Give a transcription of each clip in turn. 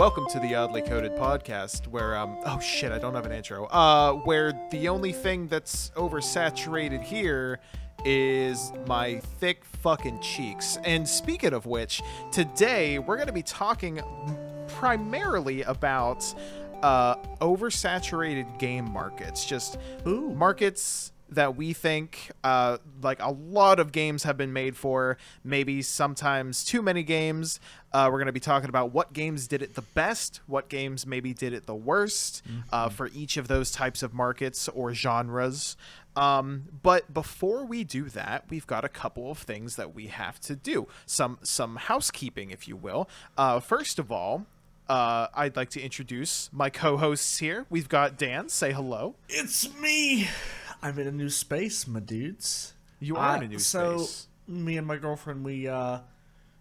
Welcome to the Oddly Coded podcast, where oh shit, I don't have an intro. Where the only thing that's oversaturated here is my thick fucking cheeks. And speaking of which, today we're going to be talking primarily about oversaturated game markets, just markets that we think like a lot of games have been made for, maybe sometimes too many games. We're going to be talking about what games did it the best, what games maybe did it the worst for each of those types of markets or genres. But before we do that, we've got a couple of things that we have to do. Some housekeeping, if you will. First of all, I'd like to introduce my co-hosts here. We've got Dan. Say hello. It's me. I'm in a new space, my dudes. You are in a new space. So, me and my girlfriend,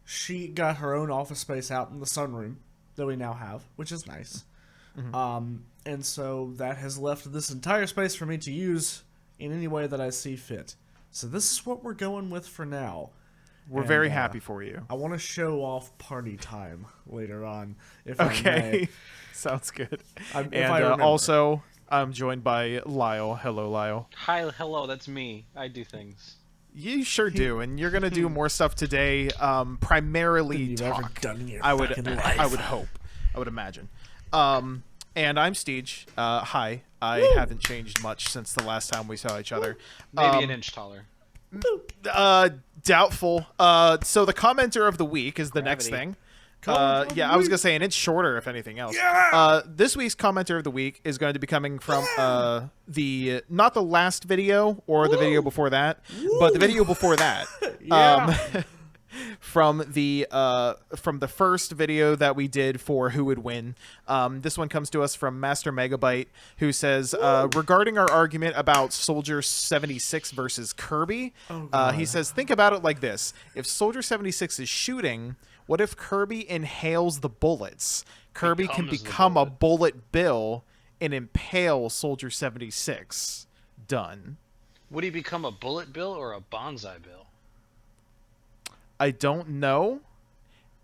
she got her own office space out in the sunroom that we now have, which is nice. Mm-hmm. And so that has left this entire space for me to use in any way that I see fit. So this is what we're going with for now. We're very happy for you. I want to show off party time later on, if okay. I may. Sounds good. And also, I'm joined by Lyle. Hello, Lyle. Hi, hello, that's me. I do things. You sure do, and you're gonna do more stuff today. Primarily talk. I would hope. I would imagine. And I'm Steej. Hi. I haven't changed much since the last time we saw each other. Maybe an inch taller. Doubtful. So the commenter of the week is the next thing. I was gonna say an inch shorter, if anything else. Yeah! This week's commenter of the week is going to be coming from the not the last video or the video before that, but the video before that. From the first video that we did for Who Would Win. This one comes to us from Master Megabyte, who says, regarding our argument about Soldier 76 versus Kirby, he says, think about it like this. If Soldier 76 is shooting, what if Kirby inhales the bullets? Kirby can become a bullet bill and impale Soldier 76. Done. Would he become a bullet bill or a bonsai bill? I don't know,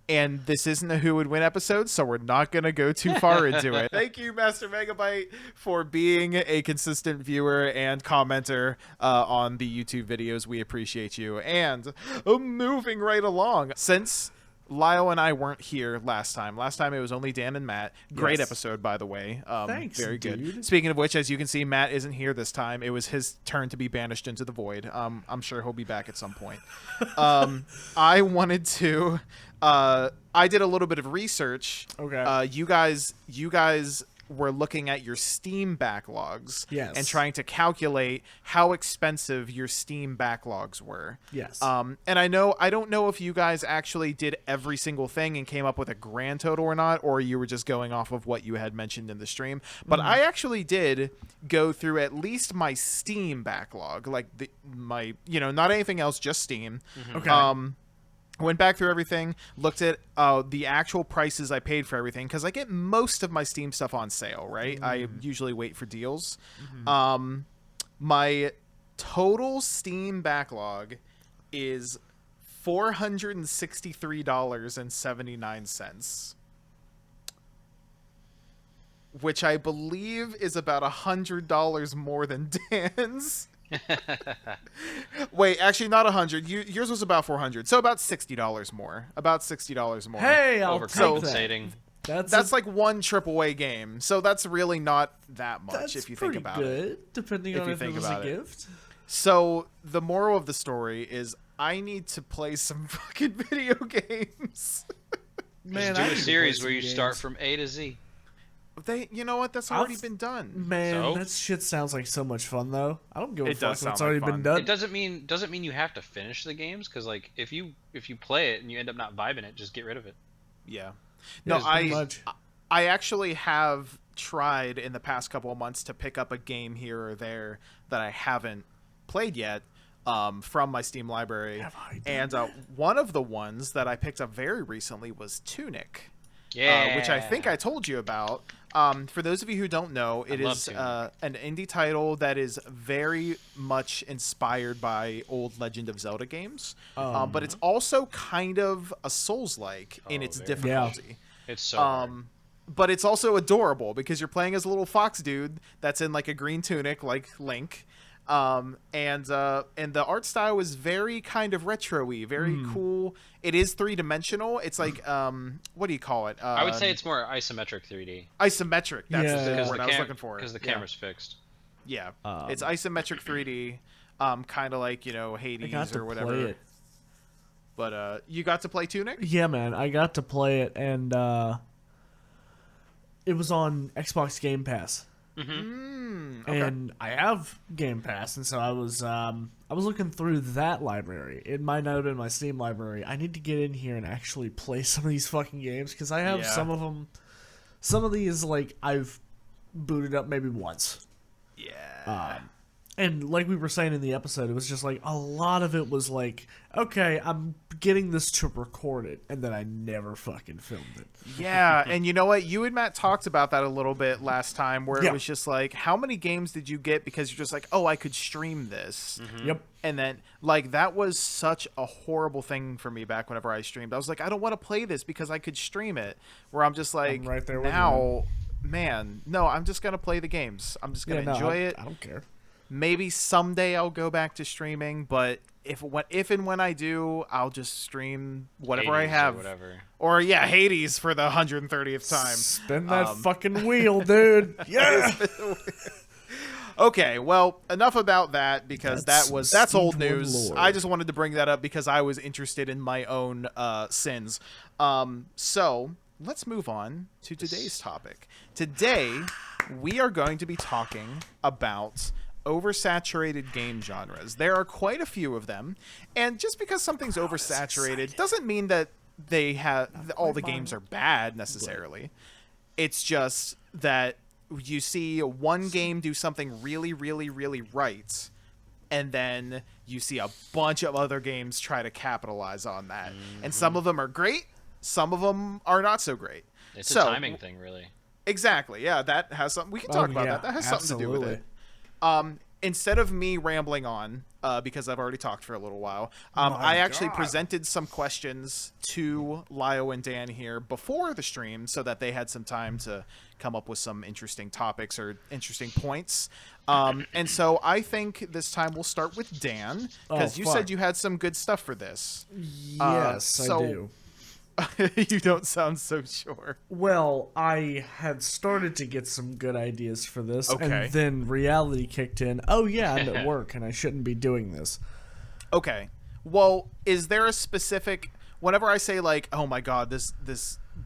and this isn't a Who Would Win episode, so we're not going to go too far into it. Thank you, Master Megabyte, for being a consistent viewer and commenter on the YouTube videos. We appreciate you. And moving right along, since Lyle and I weren't here last time it was only Dan and Matt. Great episode, by the way. Thanks, very good. Dude. Speaking of which, as you can see, Matt isn't here this time. It was his turn to be banished into the void. I'm sure he'll be back at some point. I wanted to I did a little bit of research. Okay. You guys were looking at your Steam backlogs and trying to calculate how expensive your Steam backlogs were. Yes. And I don't know if you guys actually did every single thing and came up with a grand total or not, or you were just going off of what you had mentioned in the stream. But I actually did go through at least my Steam backlog, like not anything else, just Steam. Okay. Went back through everything, looked at the actual prices I paid for everything, because I get most of my Steam stuff on sale, right? I usually wait for deals. My total Steam backlog is $463.79, which I believe is about $100 more than Dan's. Wait, actually not 100. Yours was about 400, so about $60 more. Hey, I'll overcompensating. That's like one AAA game, so that's really not that much if you think about it. Depending on if it was a gift. So the moral of the story is I need to play some fucking video games. Man, just do a series where you start from A to Z. You know what? That's already been done. Man, that shit sounds like so much fun, though. I don't give a fuck if it's already been done. It doesn't mean you have to finish the games, because like if you play it and you end up not vibing it, just get rid of it. Yeah. No, I actually have tried in the past couple of months to pick up a game here or there that I haven't played yet from my Steam library. And one of the ones that I picked up very recently was Tunic. Yeah. Which I think I told you about. For those of you who don't know, it is an indie title that is very much inspired by old Legend of Zelda games. But it's also kind of a Souls-like in its difficulty. It's so hard. but it's also adorable because you're playing as a little fox dude that's in like a green tunic like Link. And the art style is very kind of retro-y, very cool. It is 3-dimensional. It's like what do you call it? I would say it's more isometric 3D. Isometric. That's Yeah. the word I was looking for. Because the camera's fixed. Yeah, it's isometric 3D, kind of like, you know, I Hades got to or whatever. play it. But you got to play Tunic? Yeah, man, I got to play it, and it was on Xbox Game Pass. Okay. And I have Game Pass, and so I was looking through that library. It might not have been my Steam library. I need to get in here and actually play some of these fucking games because I have Yeah. some of them. Some of these like I've booted up maybe once. Yeah. And like we were saying in the episode, it was just like a lot of it was like, okay, I'm getting this to record it, and then I never fucking filmed it. Yeah, and you know what? You and Matt talked about that a little bit last time, where Yeah. it was just like, how many games did you get because you're just like, oh, I could stream this. Yep. And then, like, that was such a horrible thing for me back whenever I streamed. I was like, I don't want to play this because I could stream it. Where I'm just like, I'm right there with you, now, man, no, I'm just going to play the games. I'm just going to enjoy it. I don't care. Maybe someday I'll go back to streaming, but if and when I do, I'll just stream whatever I Hades or have. whatever. Or yeah, Hades for the 130th time. Spin that fucking wheel, dude. Yeah. Okay, well, enough about that because that's old Steej news. Lord. I just wanted to bring that up because I was interested in my own sins. So let's move on to today's topic. Today, we are going to be talking about oversaturated game genres. There are quite a few of them, and just because something's oversaturated doesn't mean that all the games are bad necessarily. It's just that you see one game do something really, really, really right, and then you see a bunch of other games try to capitalize on that. And some of them are great, some of them are not so great. It's a timing thing, really. Exactly. Yeah, that has something. We can talk about that. That has something to do with it. Instead of me rambling on, because I've already talked for a little while, I actually presented some questions to Lio and Dan here before the stream so that they had some time to come up with some interesting topics or interesting points. And so I think this time we'll start with Dan, because you said you had some good stuff for this. Yes, I do. You don't sound so sure. Well, I had started to get some good ideas for this, Okay. and then reality kicked in. Oh yeah, I'm at work, and I shouldn't be doing this. Okay. Well, is there a specific... Whenever I say, like, oh my god, this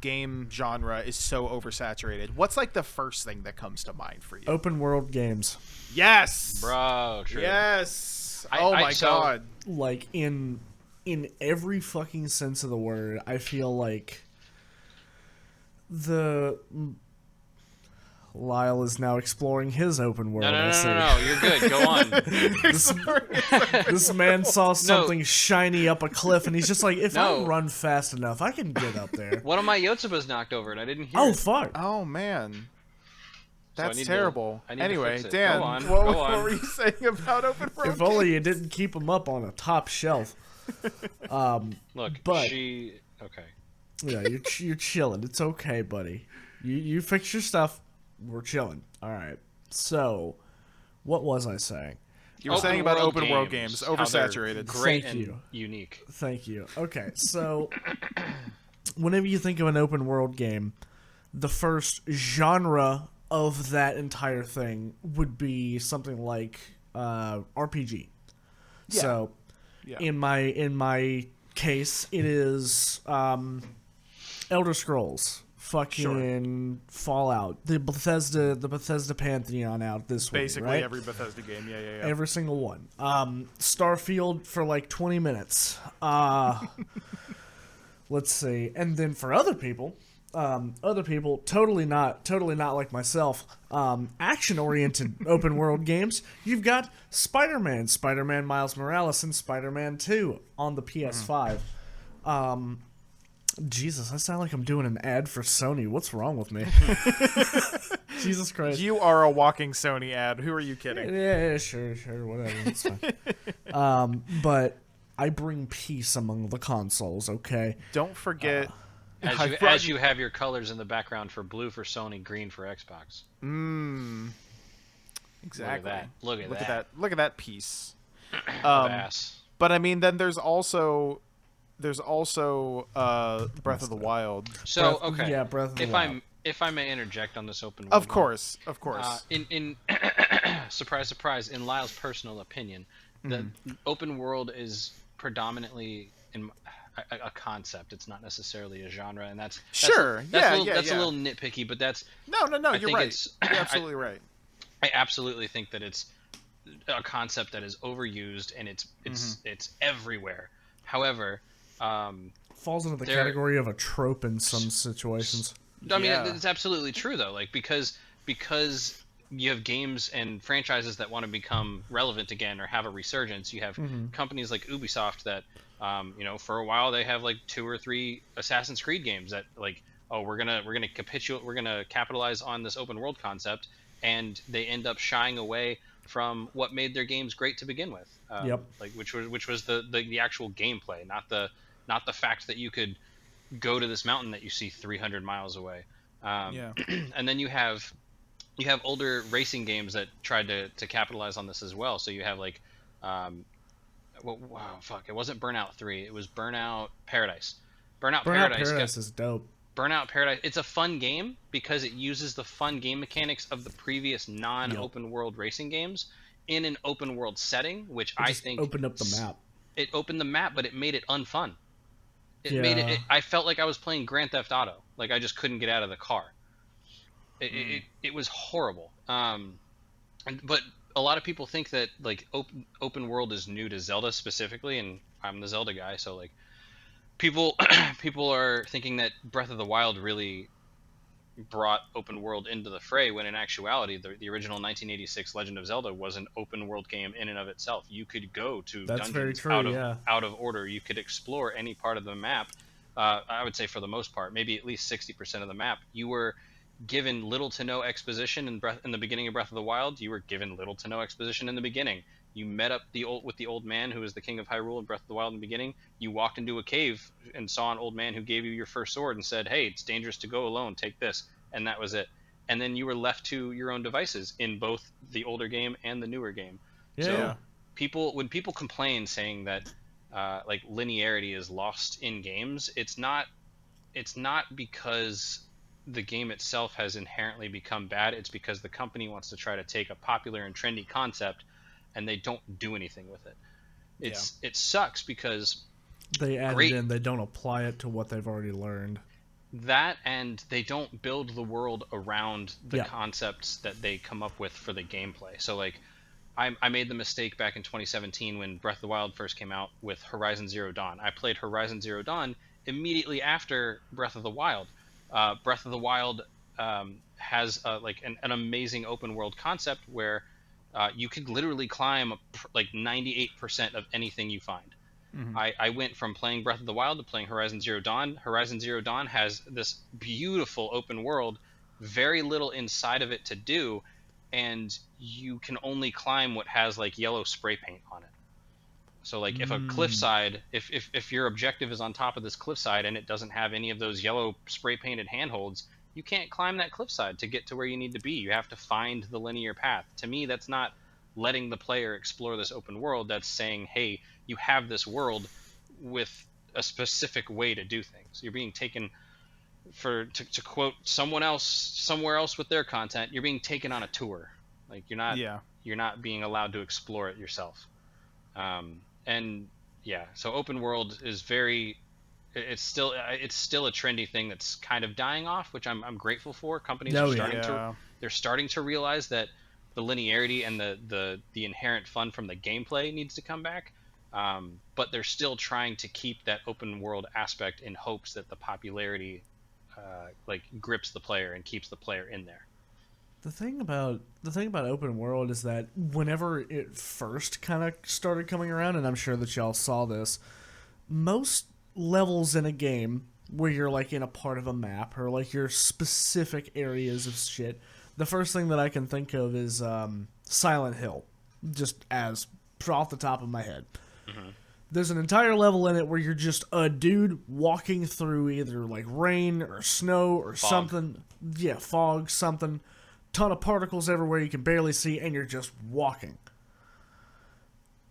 game genre is so oversaturated, what's, like, the first thing that comes to mind for you? Open world games. Yes! Bro, true. Yes! My god. Like, in every fucking sense of the word, I feel like Lyle is now exploring his open world. No, you're good. Go on. This man saw something shiny up a cliff, and he's just like, if I No. run fast enough, I can get up there. One of my Yotsubas knocked over, and I didn't hear Oh, it. fuck. Oh, man. So I That's need terrible. I need to Anyway, fix it. Dan, Go on, what go on. were you saying about open world If only you didn't keep him up on a top shelf. Look, but- okay. Yeah, you're chilling. It's okay, buddy. You fix your stuff. We're chilling. All right. So, what was I saying? You were saying about open world games, how they're oversaturated. Great Thank and you. unique. Thank you. Okay, so whenever you think of an open world game, the first genre of that entire thing would be something like RPG. Yeah. So, Yeah. in my case, it is Elder Scrolls, fucking Fallout, the Bethesda Pantheon out this way, Basically right? every Bethesda game. Yeah. Every single one. Starfield for like 20 minutes. Let's see. And then for other people, totally not like myself, action-oriented open world games, you've got Spider-Man Miles Morales, and Spider-Man 2 on the PS5. Jesus, I sound like I'm doing an ad for Sony. What's wrong with me? Jesus Christ. You are a walking Sony ad. Who are you kidding? Yeah, sure, whatever. It's fine. But I bring peace among the consoles, okay? Don't forget as you have your colors in the background for blue for Sony, green for Xbox. Exactly. Look at that. Look at that piece. Of ass. But I mean, then there's also Breath of the Wild. So okay, Breath of the Wild. If I may interject on this open world. Of course. In surprise, surprise, in Lyle's personal opinion, the open world is predominantly a concept. It's not necessarily a genre, and that's a little nitpicky, but that's no. You're right. You're absolutely right. I absolutely think that it's a concept that is overused and it's everywhere. However, falls into the category of a trope in some situations. I mean, it's absolutely true though. Like because you have games and franchises that want to become relevant again or have a resurgence. You have companies like Ubisoft that, for a while they have like 2 or 3 Assassin's Creed games that like, oh, we're gonna capitalize on this open world concept, and they end up shying away from what made their games great to begin with. Like which was the actual gameplay, not the fact that you could go to this mountain that you see 300 miles away. And then you have older racing games that tried to capitalize on this as well. So you have like, it wasn't Burnout 3. It was Burnout Paradise. Burnout Paradise is dope. Burnout Paradise. It's a fun game because it uses the fun game mechanics of the previous non-open world racing games in an open world setting, which I think opened up the map. It opened the map, but it made it unfun. I felt like I was playing Grand Theft Auto. Like I just couldn't get out of the car. It was horrible. But a lot of people think that like open world is new to Zelda specifically, and I'm the Zelda guy, so like people are thinking that Breath of the Wild really brought open world into the fray, when in actuality the original 1986 Legend of Zelda was an open world game in and of itself. You could go to dungeons out of order. You could explore any part of the map. I would say for the most part, maybe at least 60% of the map. You were given little to no exposition in the beginning of Breath of the Wild. You were given little to no exposition in the beginning. You met up with the old man who was the king of Hyrule in Breath of the Wild in the beginning. You walked into a cave and saw an old man who gave you your first sword and said, "Hey, it's dangerous to go alone. Take this." And that was it. And then you were left to your own devices in both the older game and the newer game. So when people complain saying that like linearity is lost in games, it's not because the game itself has inherently become bad. It's because the company wants to try to take a popular and trendy concept and they don't do anything with it. It sucks because they add it in, they don't apply it to what they've already learned. That, and they don't build the world around the concepts that they come up with for the gameplay. So like I made the mistake back in 2017 when Breath of the Wild first came out with Horizon Zero Dawn. I played Horizon Zero Dawn immediately after Breath of the Wild. Breath of the Wild has like an amazing open world concept where you could literally climb like 98% of anything you find. I went from playing Breath of the Wild to playing Horizon Zero Dawn. Horizon Zero Dawn has this beautiful open world, very little inside of it to do, and you can only climb what has like yellow spray paint on it. So like if a cliffside, if your objective is on top of this cliffside and it doesn't have any of those yellow spray painted handholds, you can't climb that cliffside to get to where you need to be. You have to find the linear path. To me, that's not letting the player explore this open world. That's saying, hey, you have this world with a specific way to do things. You're being taken to quote someone else somewhere else with their content, you're being taken on a tour. Like you're not being allowed to explore it yourself. So open world is it's still a trendy thing that's kind of dying off, which I'm grateful for. Companies they're starting to realize that the linearity and the inherent fun from the gameplay needs to come back. But they're still trying to keep that open world aspect in hopes that the popularity grips the player and keeps the player in there. The thing about open world is that whenever it first kind of started coming around, and I'm sure that y'all saw this, most levels in a game where you're like in a part of a map or like your specific areas of shit, the first thing that I can think of is Silent Hill, just as off the top of my head. There's an entire level in it where you're just a dude walking through either like rain or snow or Fog. something. Yeah, fog, something. Ton of particles everywhere you can barely see, and you're just walking.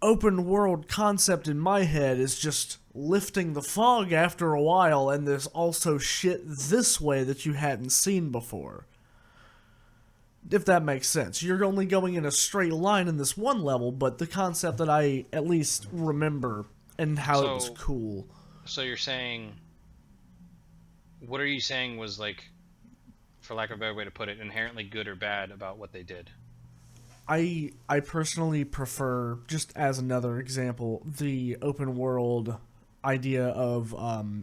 Open world concept in my head is just lifting the fog after a while, and there's also shit this way that you hadn't seen before. If that makes sense. You're only going in a straight line in this one level, but the concept that I at least remember and how it was cool. So you're saying, what are you saying was, like, for lack of a better way to put it, inherently good or bad about what they did? I personally prefer, just as another example, the open world idea of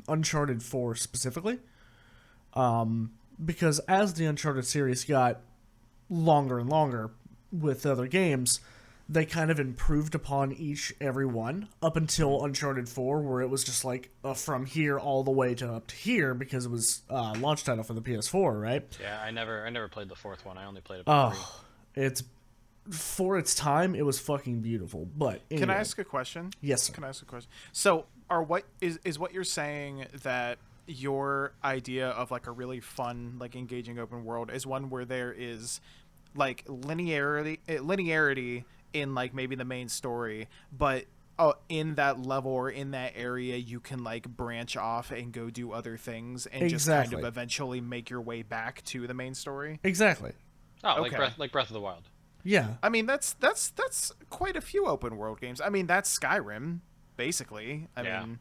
Uncharted 4 specifically. Because as the Uncharted series got longer and longer with other games, they kind of improved upon every one up until Uncharted 4, where it was just like from here all the way to up to here, because it was launch title for the PS4, right? Yeah, I never played the fourth one. I only played it for 3. It's for its time, it was fucking beautiful. But anyway. Can I ask a question? Yes, sir. Can I ask a question? So, is what you're saying that your idea of like a really fun, like engaging open world is one where there is like linearity in like maybe the main story, but in that level or in that area you can like branch off and go do other things and just kind of eventually make your way back to the main story? Exactly. Oh, Okay. like Breath of the Wild. Yeah. I mean, that's quite a few open world games. I mean, that's Skyrim, basically. I mean,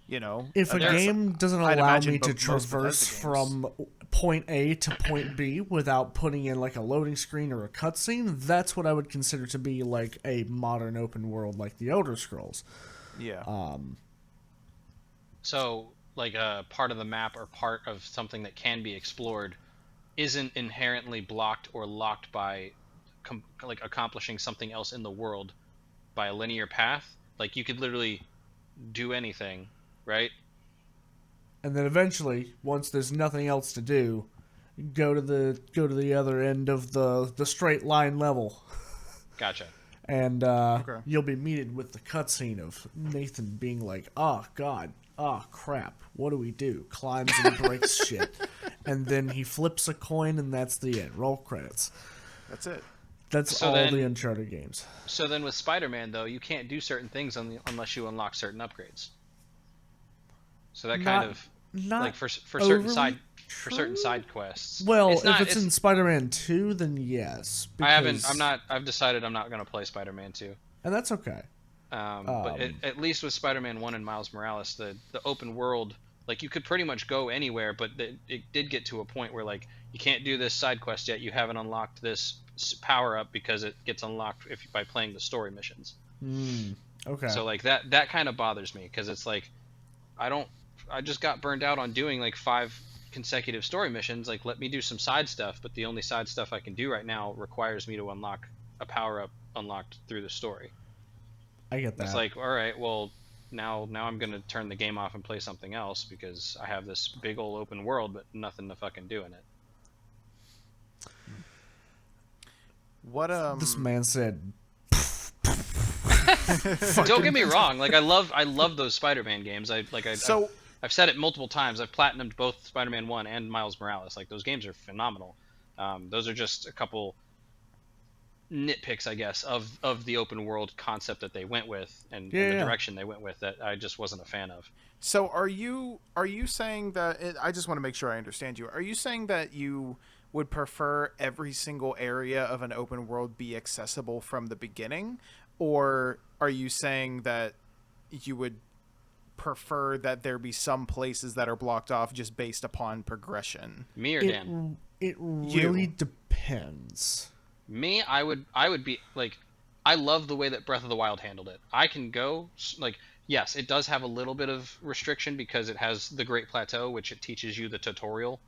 you know, if a game doesn't I'd allow imagine me to most traverse Bethesda games. from point A to point B without putting in like a loading screen or a cutscene, that's what I would consider to be like a modern open world, like the Elder Scrolls. Yeah. So, like a part of the map or part of something that can be explored isn't inherently blocked or locked by like accomplishing something else in the world by a linear path. Like you could literally do anything, right? And then eventually, once there's nothing else to do, go to the other end of the straight line level. Gotcha. And you'll be meted with the cutscene of Nathan being like, "Oh God, oh crap, what do we do?" Climbs and breaks shit, and then he flips a coin, and that's the end. Roll credits. That's it. That's So all then- the Uncharted games. So then with Spider-Man though, you can't do certain things unless you unlock certain upgrades. So that kind of Not like for certain overly side true? side quests. Well, it's not, if it's in Spider-Man 2, then yes. I've decided I'm not going to play Spider-Man 2. And that's okay. But at least with Spider-Man 1 and Miles Morales, the open world, like you could pretty much go anywhere, but it did get to a point where like you can't do this side quest yet. You haven't unlocked this power up because it gets unlocked by playing the story missions. Okay. So like that kind of bothers me because it's like I just got burned out on doing like 5 consecutive story missions. Like let me do some side stuff, but the only side stuff I can do right now requires me to unlock a power up unlocked through the story. I get that. It's like, all right, well, now I'm gonna turn the game off and play something else because I have this big old open world, but nothing to fucking do in it. What This man said. Don't get me wrong, like I love those Spider-Man games. I've said it multiple times. I've platinumed both Spider-Man 1 and Miles Morales. Like those games are phenomenal. Those are just a couple nitpicks, I guess, of the open world concept that they went with and the direction they went with that I just wasn't a fan of. So are you saying that I just want to make sure I understand you. Are you saying that you would prefer every single area of an open world be accessible from the beginning, or are you saying that you would prefer that there be some places that are blocked off just based upon progression? Me or Dan? It really depends. Me, I would be like, I love the way that Breath of the Wild handled it. I can go like, yes, it does have a little bit of restriction because it has the Great Plateau, which it teaches you the tutorial,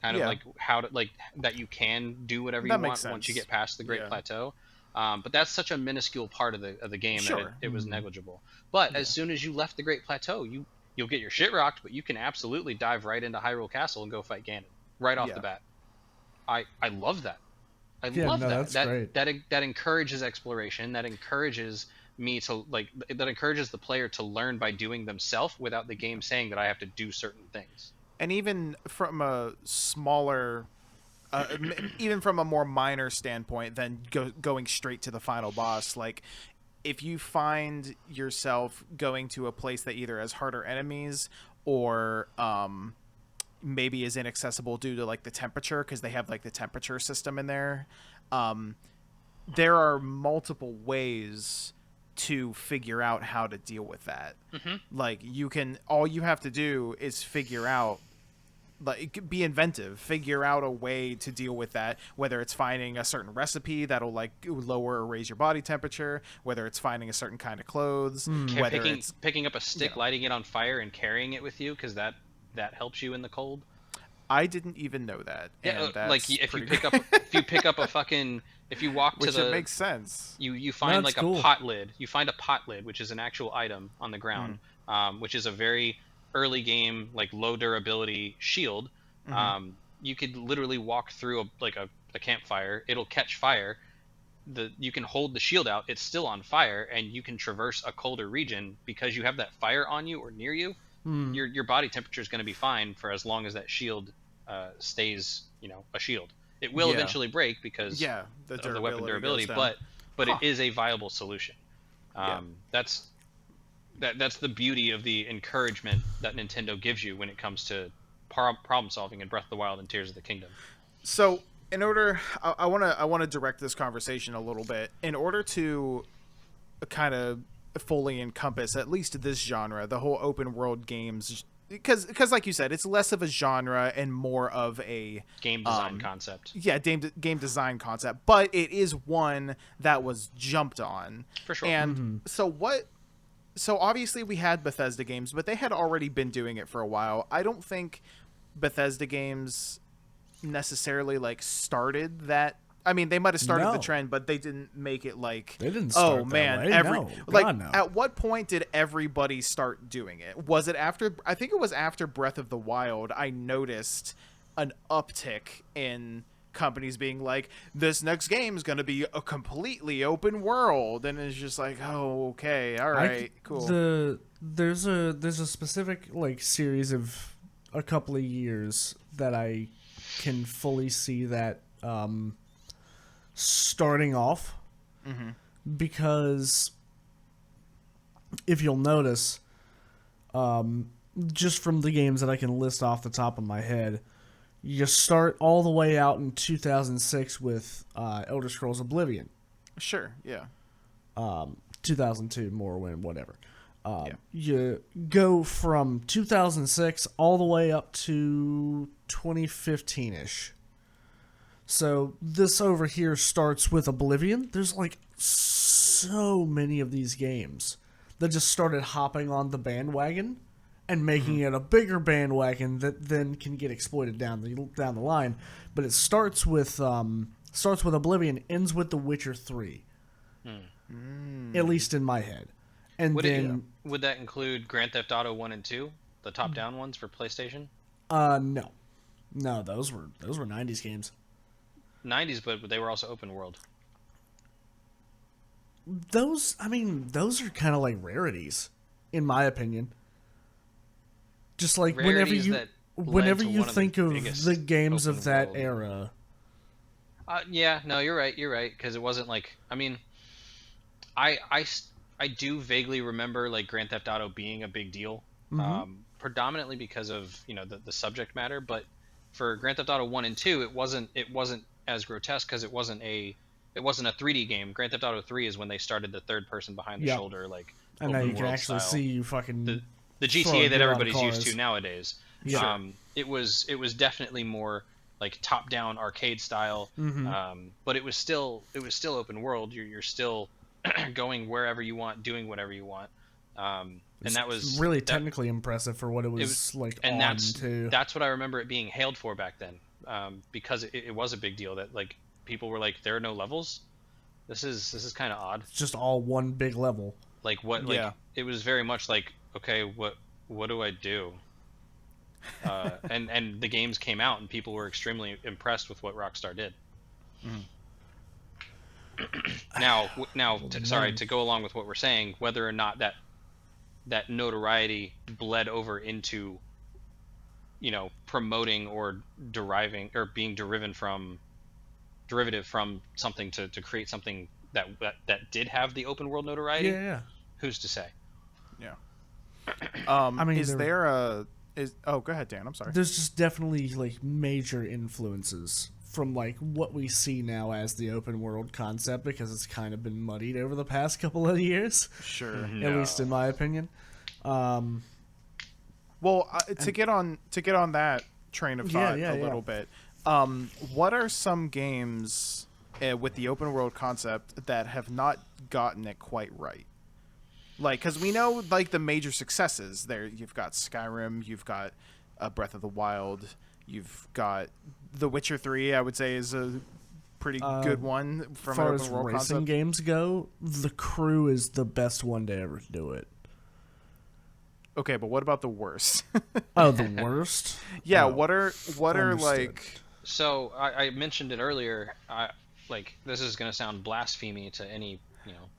kind of like how to like that you can do whatever you want once you get past the Great Plateau. But that's such a minuscule part of the game that it was negligible. But as soon as you left the Great Plateau, you'll get your shit rocked, but you can absolutely dive right into Hyrule Castle and go fight Ganon right off the bat. I love that. I love that. That's great. That encourages exploration. That encourages me to like that encourages the player to learn by doing themselves without the game saying that I have to do certain things. And even from a smaller even from a more minor standpoint than going straight to the final boss, like if you find yourself going to a place that either has harder enemies or maybe is inaccessible due to like the temperature, because they have like the temperature system in there, there are multiple ways to figure out how to deal with that. Like all you have to do is figure out, like, be inventive, figure out a way to deal with that, whether it's finding a certain recipe that'll like lower or raise your body temperature, whether it's finding a certain kind of clothes, whether it's picking up a stick, lighting it on fire and carrying it with you, because that helps you in the cold. I didn't even know that. Yeah, and that's like if you pick up a fucking, if you walk which to the, it makes sense. You find That's like cool. a pot lid. You find a pot lid, which is an actual item on the ground, which is a very early game, like low durability shield. You could literally walk through a campfire. It'll catch fire. You can hold the shield out. It's still on fire, and you can traverse a colder region because you have that fire on you or near you. Your body temperature is going to be fine for as long as that shield stays, a shield. It will eventually break because of the weapon durability, but it is a viable solution. That's the beauty of the encouragement that Nintendo gives you when it comes to problem solving in Breath of the Wild and Tears of the Kingdom. So in order, I want to direct this conversation a little bit. In order to kind of fully encompass at least this genre, the whole open world games, because like you said, it's less of a genre and more of a game design concept. Yeah, game design concept, but it is one that was jumped on for sure. And so obviously we had Bethesda games, but they had already been doing it for a while. I don't think Bethesda games necessarily like started that. I mean, they might have started the trend, but they didn't make it like, they didn't start at what point did everybody start doing it? Was it after, I think it was after Breath of the Wild, I noticed an uptick in companies being like, this next game is going to be a completely open world, and it's just like, oh, okay, all right, cool. There's a specific like series of a couple of years that I can fully see that starting off, because if you'll notice, just from the games that I can list off the top of my head, you start all the way out in 2006 with Elder Scrolls Oblivion. Sure, yeah. 2002, Morrowind, whatever. You go from 2006 all the way up to 2015-ish. So this over here starts with Oblivion. There's like so many of these games that just started hopping on the bandwagon and making it a bigger bandwagon that then can get exploited down the line. But it starts with Oblivion, ends with The Witcher 3. At least in my head. And would that include Grand Theft Auto 1 and 2, the top-down ones for PlayStation? No, those were 90s games. 90s, but they were also open world. Those are kind of like rarities, in my opinion. Just like rarities whenever you think of the games of that world era. Yeah, no, you're right, because it wasn't like, I mean, I do vaguely remember like Grand Theft Auto being a big deal, predominantly because of the subject matter. But for Grand Theft Auto 1 and 2, it wasn't as grotesque because it wasn't a 3D game. Grand Theft Auto 3 is when they started the third person behind the shoulder, like, and now you can actually see you fucking the GTA that everybody's used to nowadays. Yeah. It was definitely more like top down arcade style, but it was still open world. You're still going wherever you want, doing whatever you want. And that was really technically impressive for what it was like. And that's what I remember it being hailed for back then, because it was a big deal that like people were like, there are no levels. This is kind of odd. It's just all one big level. Like what? Like it was very much like, okay, what do I do? And the games came out and people were extremely impressed with what Rockstar did. Sorry, to go along with what we're saying, whether or not that notoriety bled over into, promoting or deriving or being derivative from something to create something that did have the open world notoriety. Yeah. Who's to say? Yeah. I mean, is there a is? Oh, go ahead, Dan. I'm sorry. There's just definitely like major influences from like what we see now as the open world concept, because it's kind of been muddied over the past couple of years. Sure. At least in my opinion. Well, to get on that train of thought a little bit, what are some games with the open world concept that have not gotten it quite right? Like, because we know like the major successes there. You've got Skyrim, you've got Breath of the Wild, you've got The Witcher 3. I would say is a pretty good one from as far an as open world racing concept. games go. The Crew is the best one to ever do it. Okay, but what about the worst? Oh, the worst? Yeah, Oh, what are understood. like? So I mentioned it earlier. This is gonna sound blasphemy to any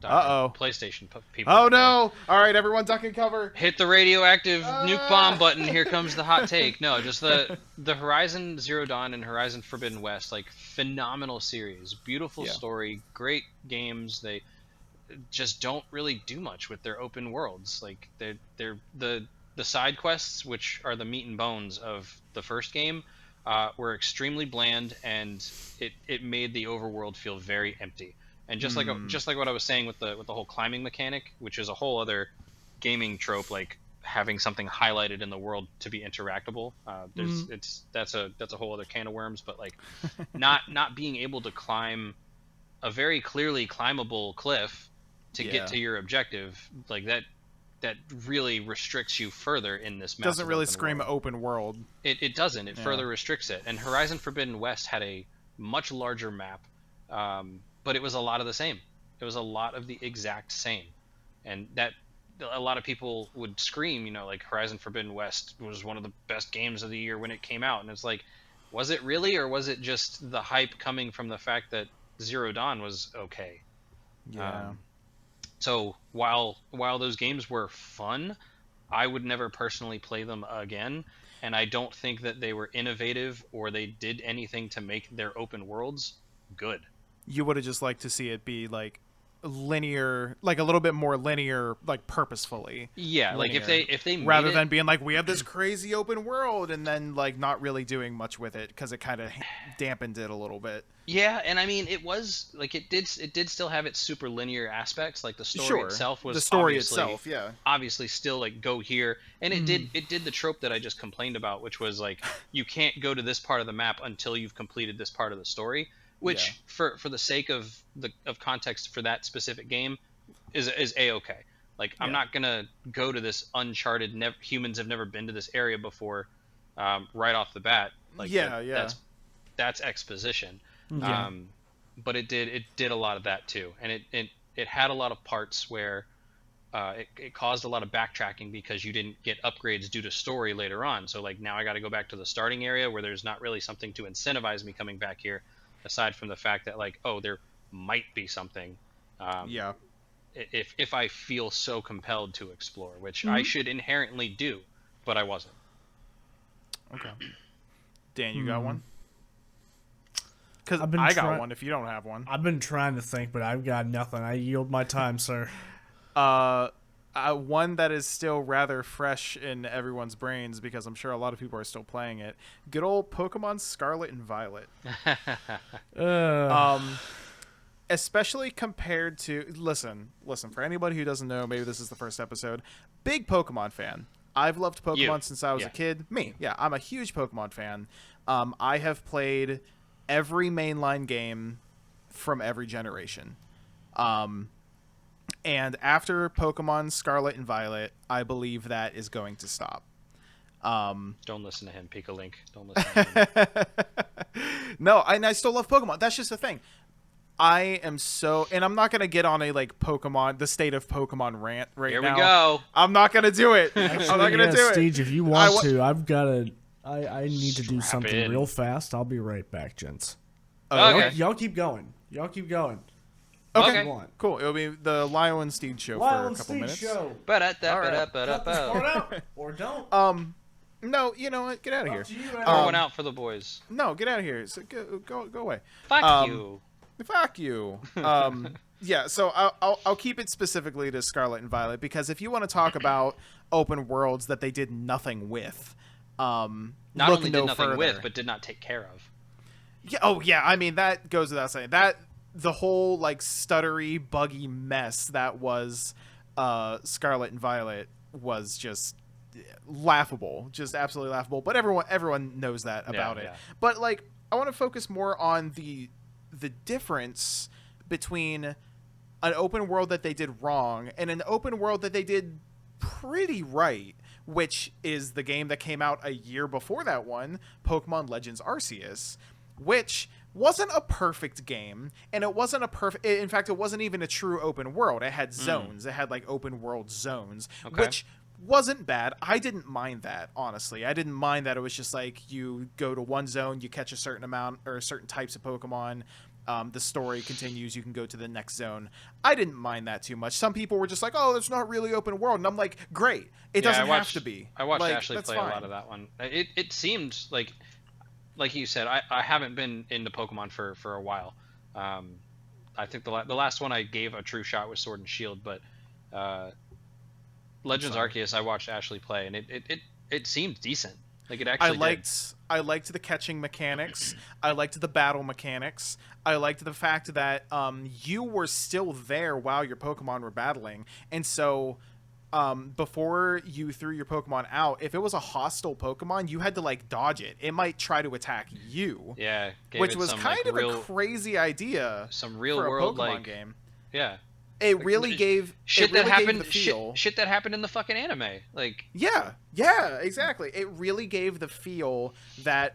PlayStation people. Oh no! All right, everyone, duck and cover. Hit the radioactive nuke bomb button. Here comes the hot take. No, just the Horizon Zero Dawn and Horizon Forbidden West, like phenomenal series, beautiful story, great games. They just don't really do much with their open worlds. Like they're the side quests, which are the meat and bones of the first game, were extremely bland, and it made the overworld feel very empty. And just like what I was saying with the whole climbing mechanic, which is a whole other gaming trope, like having something highlighted in the world to be interactable. That's a whole other can of worms. But like not being able to climb a very clearly climbable cliff to get to your objective, like that really restricts you further in this massive Doesn't really open scream world. open world. It doesn't. It further restricts it. And Horizon Forbidden West had a much larger map, but it was a lot of the same. It was a lot of the exact same, and that a lot of people would scream, like Horizon Forbidden West was one of the best games of the year when it came out, and it's like, was it really, or was it just the hype coming from the fact that Zero Dawn was okay? Yeah. So while those games were fun, I would never personally play them again, and I don't think that they were innovative or they did anything to make their open worlds good. You would have just liked to see it be like linear, like a little bit more linear, like purposefully. Yeah, linear, like if they made rather than being like, we have this crazy open world, and then like not really doing much with it because it kind of dampened it a little bit. Yeah, and I mean, it was like it did still have its super linear aspects. Like the story itself was obviously still like go here, and it did the trope that I just complained about, which was like you can't go to this part of the map until you've completed this part of the story. Which for the sake of context for that specific game is a-okay. Like I'm not gonna go to this uncharted, humans have never been to this area before, right off the bat. Like that's exposition. Yeah. But it did a lot of that too, and it had a lot of parts where it caused a lot of backtracking because you didn't get upgrades due to story later on. So like now I got to go back to the starting area where there's not really something to incentivize me coming back here, aside from the fact that like, oh, there might be something. If I feel so compelled to explore, which I should inherently do, but I wasn't. Okay. Dan, you got one? Because I got one if you don't have one. I've been trying to think, but I've got nothing. I yield my time, sir. One that is still rather fresh in everyone's brains because I'm sure a lot of people are still playing it. Good old Pokemon Scarlet and Violet. Especially compared to listen, for anybody who doesn't know, maybe this is the first episode. Big Pokemon fan. I've loved Pokemon since I was a kid. I'm a huge Pokemon fan. I have played every mainline game from every generation. And after Pokemon Scarlet and Violet, I believe that is going to stop. Don't listen to him, Pika Link. Don't listen to him. No, I still love Pokemon. That's just the thing. I am so, and I'm not gonna get on a like the state of Pokemon rant right now. Here we go. I'm not gonna do it. Actually, I'm not gonna do it. Steej, if you want to, I've got to. I need to do Strap something in. real fast. I'll be right back, gents. Okay. Y'all keep going. Okay. if you want. Cool. It'll be the Lyle and Steej show Lyle for a and couple Steej minutes. show. Cut Cut this part out or don't. No, you know what? Get out of here. Up to you, Pour one out for the boys. No, get out of here. So go away. Fuck you. Fuck you. Yeah, so I'll keep it specifically to Scarlet and Violet, because if you want to talk about open worlds that they did nothing with, Not look only no did nothing further. with, but did not take care of. Yeah. Oh yeah. I mean, that goes without saying. That the whole like stuttery, buggy mess that was Scarlet and Violet was just laughable, just absolutely laughable. But everyone knows that about it. Yeah. But like, I want to focus more on the difference between an open world that they did wrong and an open world that they did pretty right, which is the game that came out a year before that one, Pokemon Legends Arceus, which wasn't a perfect game, and it wasn't a perfect, in fact, it wasn't even a true open world. It had zones. It had like open world zones, which wasn't bad. I didn't mind that, honestly. I didn't mind that it was just like you go to one zone, you catch a certain amount or certain types of Pokemon. The story continues, you can go to the next zone. I didn't mind that too much. Some people were just like, oh, it's not really open world. And I'm like, great. It doesn't have to be. I watched like, Ashley play a lot of that one. It seemed like you said, I haven't been into Pokemon for a while. I think the last one I gave a true shot was Sword and Shield, but Legends Arceus I watched Ashley play, and it seemed decent. Like it actually I liked the catching mechanics. I liked the battle mechanics. I liked the fact that you were still there while your Pokemon were battling. And so before you threw your Pokemon out, if it was a hostile Pokemon, you had to like dodge it. It might try to attack you. Yeah. Which was kind of a crazy idea. Some real for world a Pokemon game. Yeah. It really gave shit that happened. the feel. Shit that happened in the fucking anime. Like yeah, exactly. It really gave the feel that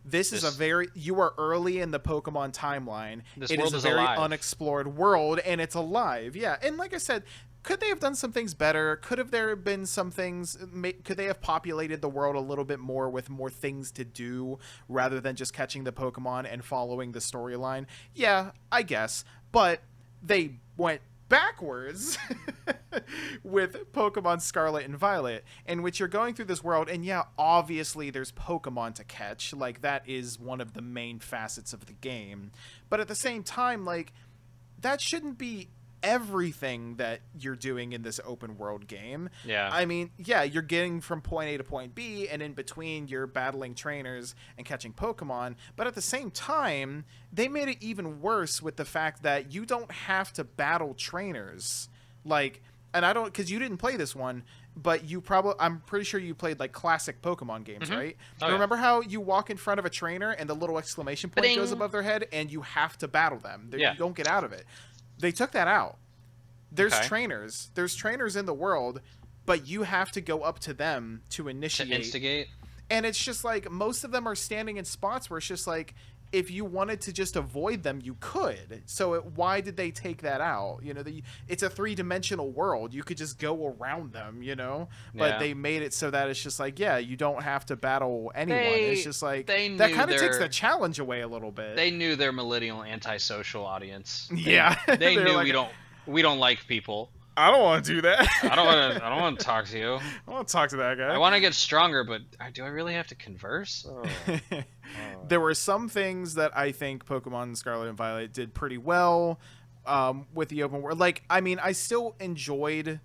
this is you are early in the Pokemon timeline. It is a very unexplored world, and it's alive. Yeah, and like I said, could they have done some things better? Could there have been some things? Could they have populated the world a little bit more with more things to do rather than just catching the Pokemon and following the storyline? Yeah, I guess, but they went backwards with Pokemon Scarlet and Violet, in which you're going through this world, and yeah, obviously there's Pokemon to catch. Like, that is one of the main facets of the game. But at the same time, like, that shouldn't be everything that you're doing in this open world game. Yeah. I mean, yeah, you're getting from point A to point B, and in between you're battling trainers and catching Pokemon, but at the same time, they made it even worse with the fact that you don't have to battle trainers. Like, and I don't, because you didn't play this one, but I'm pretty sure you played like classic Pokemon games, right? Remember how you walk in front of a trainer and the little exclamation point goes above their head and you have to battle them. You don't get out of it. They took that out. There's trainers. There's trainers in the world, but you have to go up to them to initiate. To instigate. And it's just like most of them are standing in spots where it's just like if you wanted to just avoid them, you could. So why did they take that out? You know, it's a 3-dimensional world. You could just go around them, you know? But they made it so that it's just like, yeah, you don't have to battle anyone. It's just like, that kind of takes the challenge away a little bit. They knew their millennial antisocial audience. Yeah. They knew like, we don't like people. I don't want to do that. I don't want to talk to you. I want to talk to that guy. I want to get stronger, but do I really have to converse? There were some things that I think Pokemon Scarlet and Violet did pretty well with the open world. Like, I mean, I still enjoyed.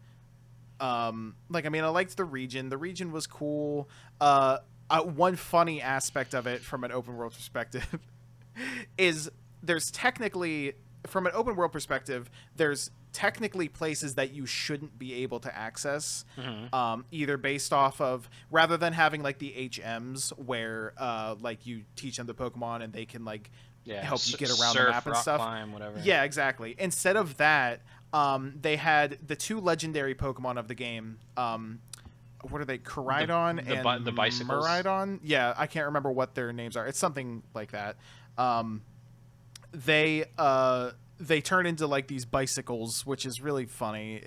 I liked the region. The region was cool. One funny aspect of it from an open world perspective is there's technically, from an open world perspective, there's technically places that you shouldn't be able to access, either based off of, rather than having like the HMs where like you teach them the Pokemon and they can like help you get around the map and stuff. Climb, whatever. Yeah, exactly. Instead of that, they had the 2 legendary Pokemon of the game. What are they? Koraidon and the bicycles. Miraidon? Yeah, I can't remember what their names are. It's something like that. They turn into like these bicycles, which is really funny.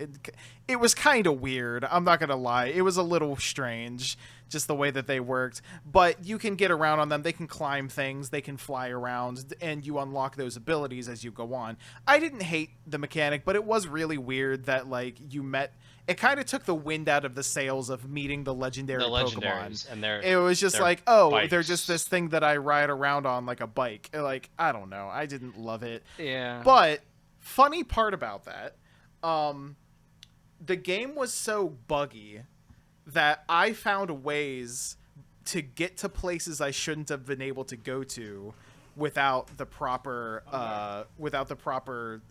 It was kind of weird. I'm not gonna lie. It was a little strange just the way that they worked. But you can get around on them. They can climb things. They can fly around, and you unlock those abilities as you go on. I didn't hate the mechanic, but it was really weird that like you met. It kind of took the wind out of the sails of meeting the legendary Pokemon. And it was just like, oh, bikes. they're just this thing that I ride around on like a bike. Like, I don't know. I didn't love it. Yeah. But funny part about that, the game was so buggy that I found ways to get to places I shouldn't have been able to go to without the proper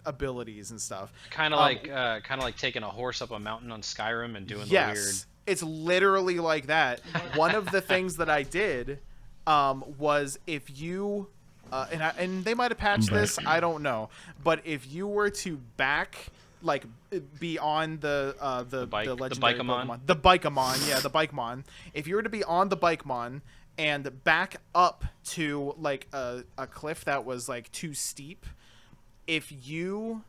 abilities and stuff. Kind of like taking a horse up a mountain on Skyrim and doing the weird. It's literally like that. One of the things that I did was if you and they might have patched this, I don't know, but if you were to back like be on the legendary Pokemon, the Bikemon, if you were to be on the Bikemon and back up to like a cliff that was like too steep, if you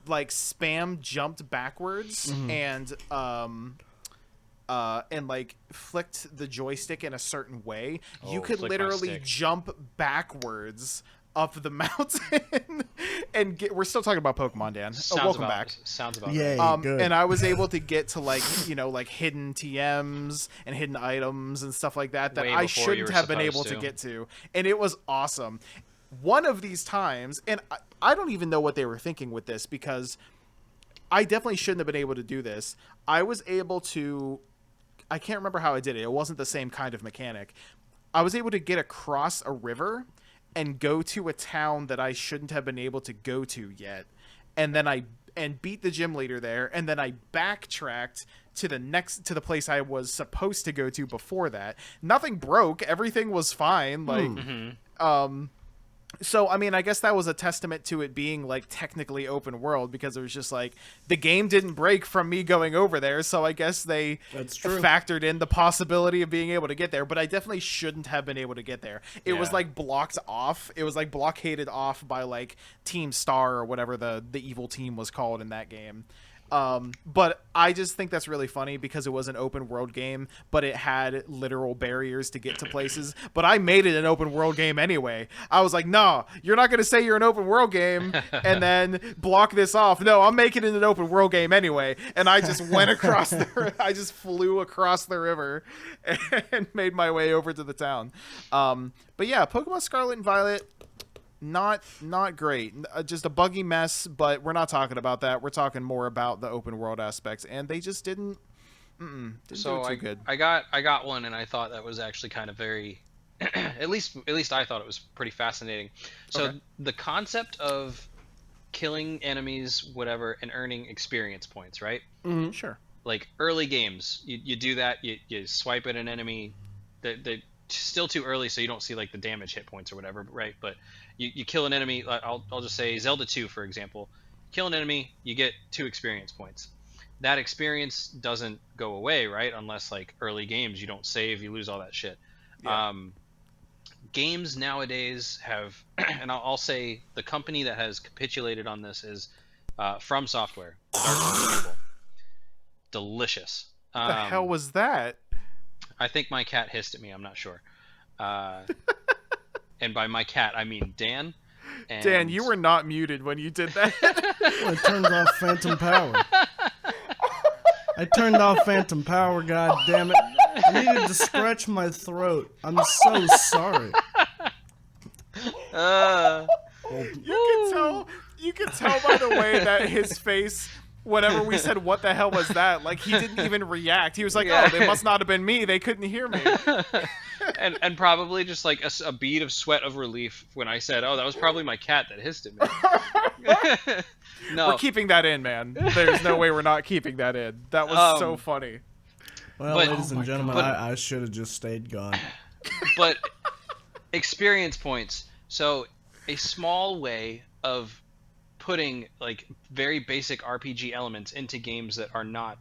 like spam jumped backwards and like flicked the joystick in a certain way, you could literally jump backwards up the mountain and we're still talking about Pokemon, Dan. Welcome back. Sounds about right. Good. And I was able to get to like, like hidden TMs and hidden items and stuff like that I shouldn't have been able to get to. And it was awesome. One of these times, and I don't even know what they were thinking with this because I definitely shouldn't have been able to do this. I was able to, I can't remember how I did it. It wasn't the same kind of mechanic. I was able to get across a river and go to a town that I shouldn't have been able to go to yet. And then beat the gym leader there. And then I backtracked to the place I was supposed to go to before that. Nothing broke. Everything was fine. Like, so, I mean, I guess that was a testament to it being, like, technically open world because it was just, like, the game didn't break from me going over there, so I guess they factored in the possibility of being able to get there, but I definitely shouldn't have been able to get there. It was, like, blocked off. It was, like, blockaded off by, like, Team Star or whatever the evil team was called in that game. But I just think that's really funny because it was an open world game, but it had literal barriers to get to places. But I made it an open world game anyway. I was like, no, you're not going to say you're an open world game and then block this off. No, I'm making it an open world game anyway. And I just went across I just flew across the river and made my way over to the town. But yeah, Pokemon Scarlet and Violet, not great. Just a buggy mess, but we're not talking about that. We're talking more about the open world aspects, and they just didn't do it too good. I got one, and I thought that was actually kind of very at least I thought it was pretty fascinating. So the concept of killing enemies, whatever, and earning experience points, right? Sure. Like early games, you do that, you swipe at an enemy, they still too early, so you don't see like the damage hit points or whatever, right? But you kill an enemy. I'll just say Zelda 2, for example. Kill an enemy, you get 2 experience points. That experience doesn't go away, right? Unless like early games, you don't save, you lose all that shit. Yeah. Games nowadays have, and I'll say the company that has capitulated on this is From Software. The Dark Souls people. Delicious. What the hell was that? I think my cat hissed at me. I'm not sure. And by my cat, I mean Dan. And... Dan, you were not muted when you did that. I turned off Phantom Power. I turned off Phantom Power, god damn it. I needed to scratch my throat. I'm so sorry. You could tell by the way that his face, whenever we said, what the hell was that? Like, he didn't even react. He was like, oh, they must not have been me. They couldn't hear me. and probably just like a bead of sweat of relief when I said, oh, that was probably my cat that hissed at me. No. We're keeping that in, man. There's no way we're not keeping that in. That was so funny. Well, ladies and gentlemen, I should have just stayed gone. But experience points. So a small way of putting like very basic RPG elements into games that are not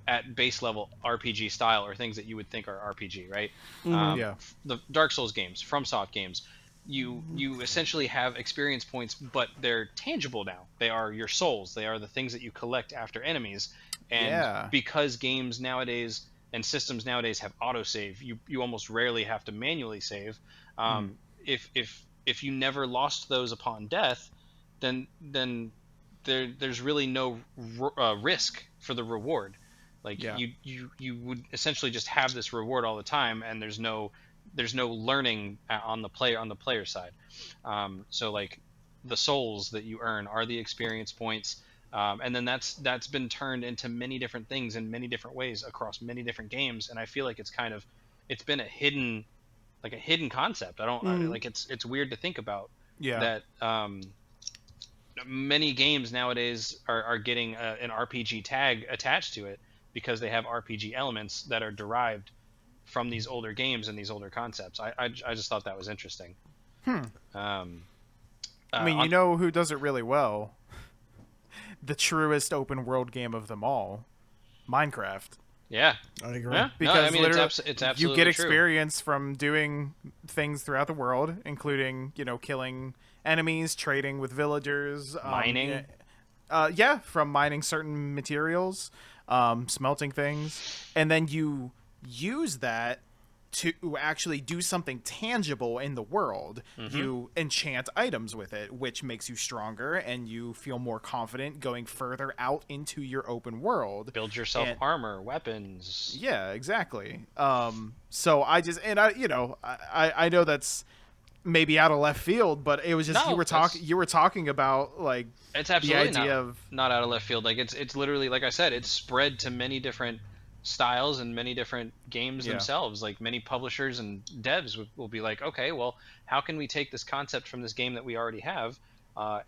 at base level RPG style or things that you would think are RPG, right? The Dark Souls games, FromSoft games, you essentially have experience points, but they're tangible now. They are your souls. They are the things that you collect after enemies. And because games nowadays, and systems nowadays have autosave. You almost rarely have to manually save. If you never lost those upon death, then there's really no risk for the reward. Like you would essentially just have this reward all the time, and there's no learning on the player side. So like the souls that you earn are the experience points, and then that's been turned into many different things in many different ways across many different games. And I feel like it's been a hidden concept. I don't like it's weird to think about that. Many games nowadays are getting an RPG tag attached to it because they have RPG elements that are derived from these older games and these older concepts. I just thought that was interesting. I mean, you know who does it really well? The truest open world game of them all, Minecraft. Yeah, I agree. Yeah? Because no, I mean, literally, it's absolutely you get true. experience from doing things throughout the world, including killing enemies, trading with villagers, Mining. From mining certain materials, smelting things, and then you use that to actually do something tangible in the world. You enchant items with it, which makes you stronger, and you feel more confident going further out into your open world. Build yourself armor, weapons. Yeah, exactly. So I know that's maybe out of left field, but it was just you were talking about like it's absolutely the idea not out of left field. Like it's literally, like I said, it's spread to many different styles and many different games themselves. Like many publishers and devs will be like, okay, well, how can we take this concept from this game that we already have,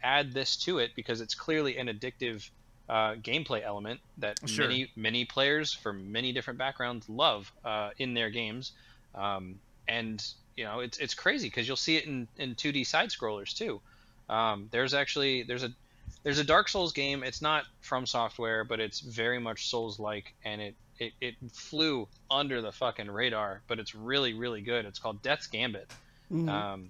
add this to it, because it's clearly an addictive gameplay element that many players from many different backgrounds love in their games. And it's crazy because you'll see it in 2D side scrollers too. There's a Dark Souls game. It's not from Software, but it's very much Souls-like, and it flew under the fucking radar, but it's really, really good. It's called Death's Gambit. And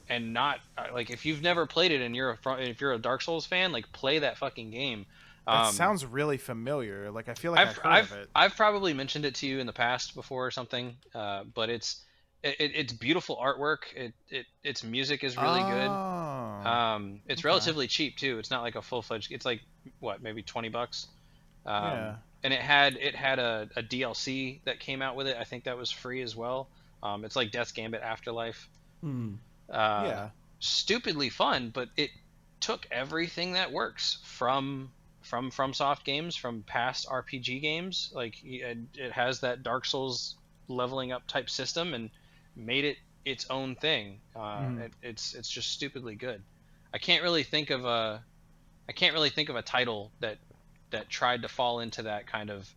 not like, if you've never played it and if you're a Dark Souls fan, like, play that fucking game. that sounds really familiar. Like, I feel like I've heard of it. I've probably mentioned it to you in the past before or something, but it's beautiful artwork. Its music is really good. It's relatively cheap too. It's not like a full-fledged. It's like maybe $20. And it had a DLC that came out with it. I think that was free as well. It's like Death's Gambit Afterlife. Stupidly fun, but it took everything that works from FromSoft games, from past RPG games. Like, it has that Dark Souls leveling up type system and made it its own thing. It's just stupidly good. I can't really think of a title that tried to fall into that kind of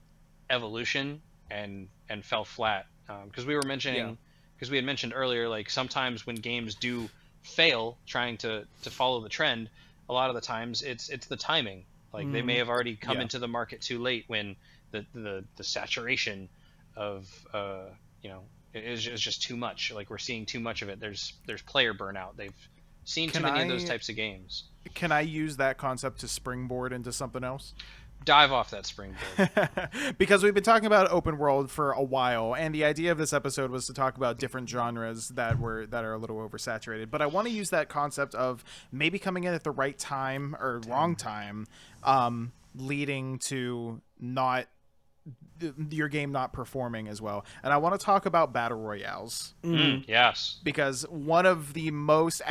evolution and fell flat. Because we had mentioned earlier, like, sometimes when games do fail trying to follow the trend, a lot of the times it's the timing. Like, they may have already come into the market too late when the saturation of is just too much. Like, we're seeing too much of it. There's player burnout. They've seen too many of those types of games. Can I use that concept to springboard into something else? Dive off that springboard. Because we've been talking about open world for a while, and the idea of this episode was to talk about different genres that are a little oversaturated. But I want to use that concept of maybe coming in at the right time or wrong time, leading to your game not performing as well. And I want to talk about battle royales. Yes. Because one of the most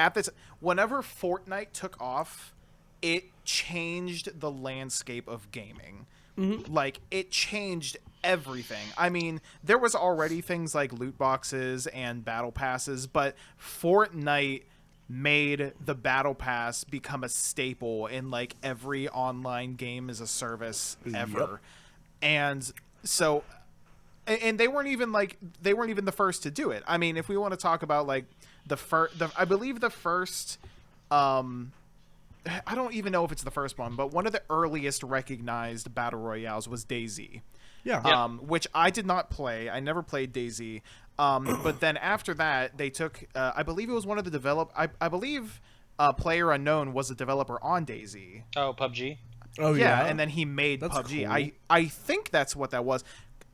whenever Fortnite took off, it changed the landscape of gaming. Like, it changed everything. I mean, there was already things like loot boxes and battle passes, but Fortnite made the battle pass become a staple in like every online game as a service ever. And so, and they weren't even the first to do it. I mean, if we want to talk about like I believe the first, I don't even know if it's the first one, but one of the earliest recognized battle royales was DayZ. Which I did not play. I never played DayZ. But then after that, they took, I believe it was one of the I believe PlayerUnknown was a developer on DayZ. Oh, PUBG? Oh, yeah. And then he made That's PUBG. cool. I think that's what that was.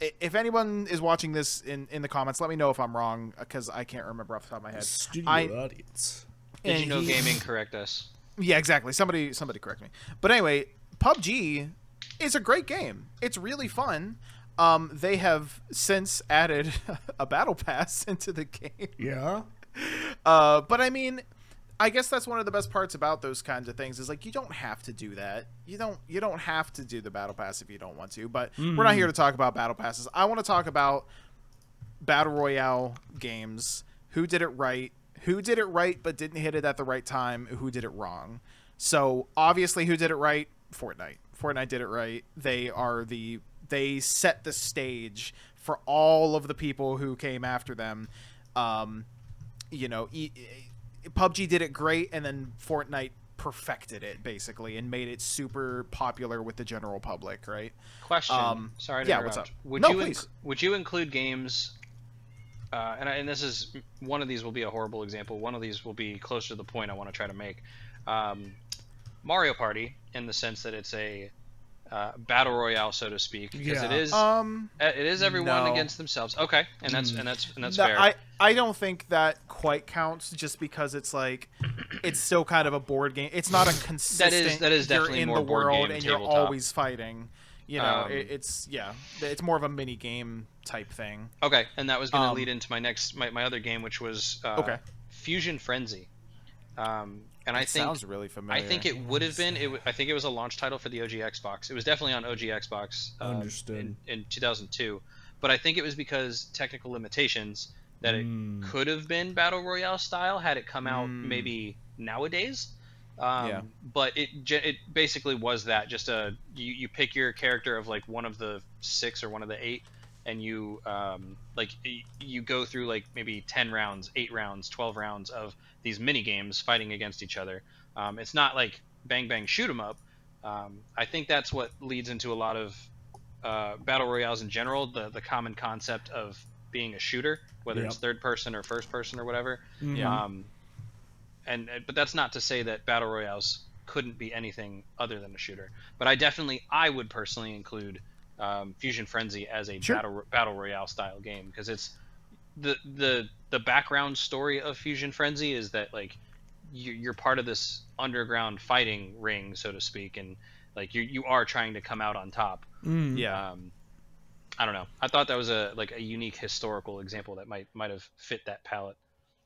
if anyone is watching this in the comments, let me know if I'm wrong, because I can't remember off the top of my head. Studio audience. Did you know gaming correct us? Yeah, exactly. Somebody correct me. But anyway, PUBG is a great game. It's really fun. They have since added a battle pass into the game. Yeah. But I mean, I guess that's one of the best parts about those kinds of things is like you don't have to do that. You don't have to do the battle pass if you don't want to. But we're not here to talk about battle passes. I want to talk about battle royale games. Who did it right? Who did it right but didn't hit it at the right time? Who did it wrong? So obviously, who did it right? Fortnite. Fortnite did it right. They set the stage for all of the people who came after them. PUBG did it great, and then Fortnite perfected it basically and made it super popular with the general public, right? Question. Sorry to interrupt. What's up? Please. Would you include games? And this is one of these will be a horrible example. One of these will be closer to the point I want to try to make. Mario Party, in the sense that it's a battle royale, so to speak, because it is everyone against themselves. Okay, and that's fair. I don't think that quite counts, just because it's like it's still kind of a board game. It's not a consistent. that is definitely you're in more the board world game, and tabletop. you're always fighting. It's more of a mini game type thing. Okay, and that was going to lead into my other game, which was Fusion Frenzy. And I think sounds really familiar. I think it would have been. I think it was a launch title for the OG Xbox. It was definitely on OG Xbox. Understood. In 2002, but I think it was because technical limitations that it could have been battle royale style had it come out maybe nowadays. But it basically was that just you pick your character of like one of the 6 or one of the 8, and you you go through like maybe 10 rounds, 8 rounds, 12 rounds of these mini games fighting against each other. It's not like bang bang shoot 'em up. I think that's what leads into a lot of battle royales in general, the common concept of being a shooter, whether it's third person or first person or whatever. But that's not to say that battle royales couldn't be anything other than a shooter. But I would personally include Fusion Frenzy as a battle royale style game, because it's the background story of Fusion Frenzy is that like you're part of this underground fighting ring, so to speak, and like you are trying to come out on top. I don't know. I thought that was a unique historical example that might have fit that palette.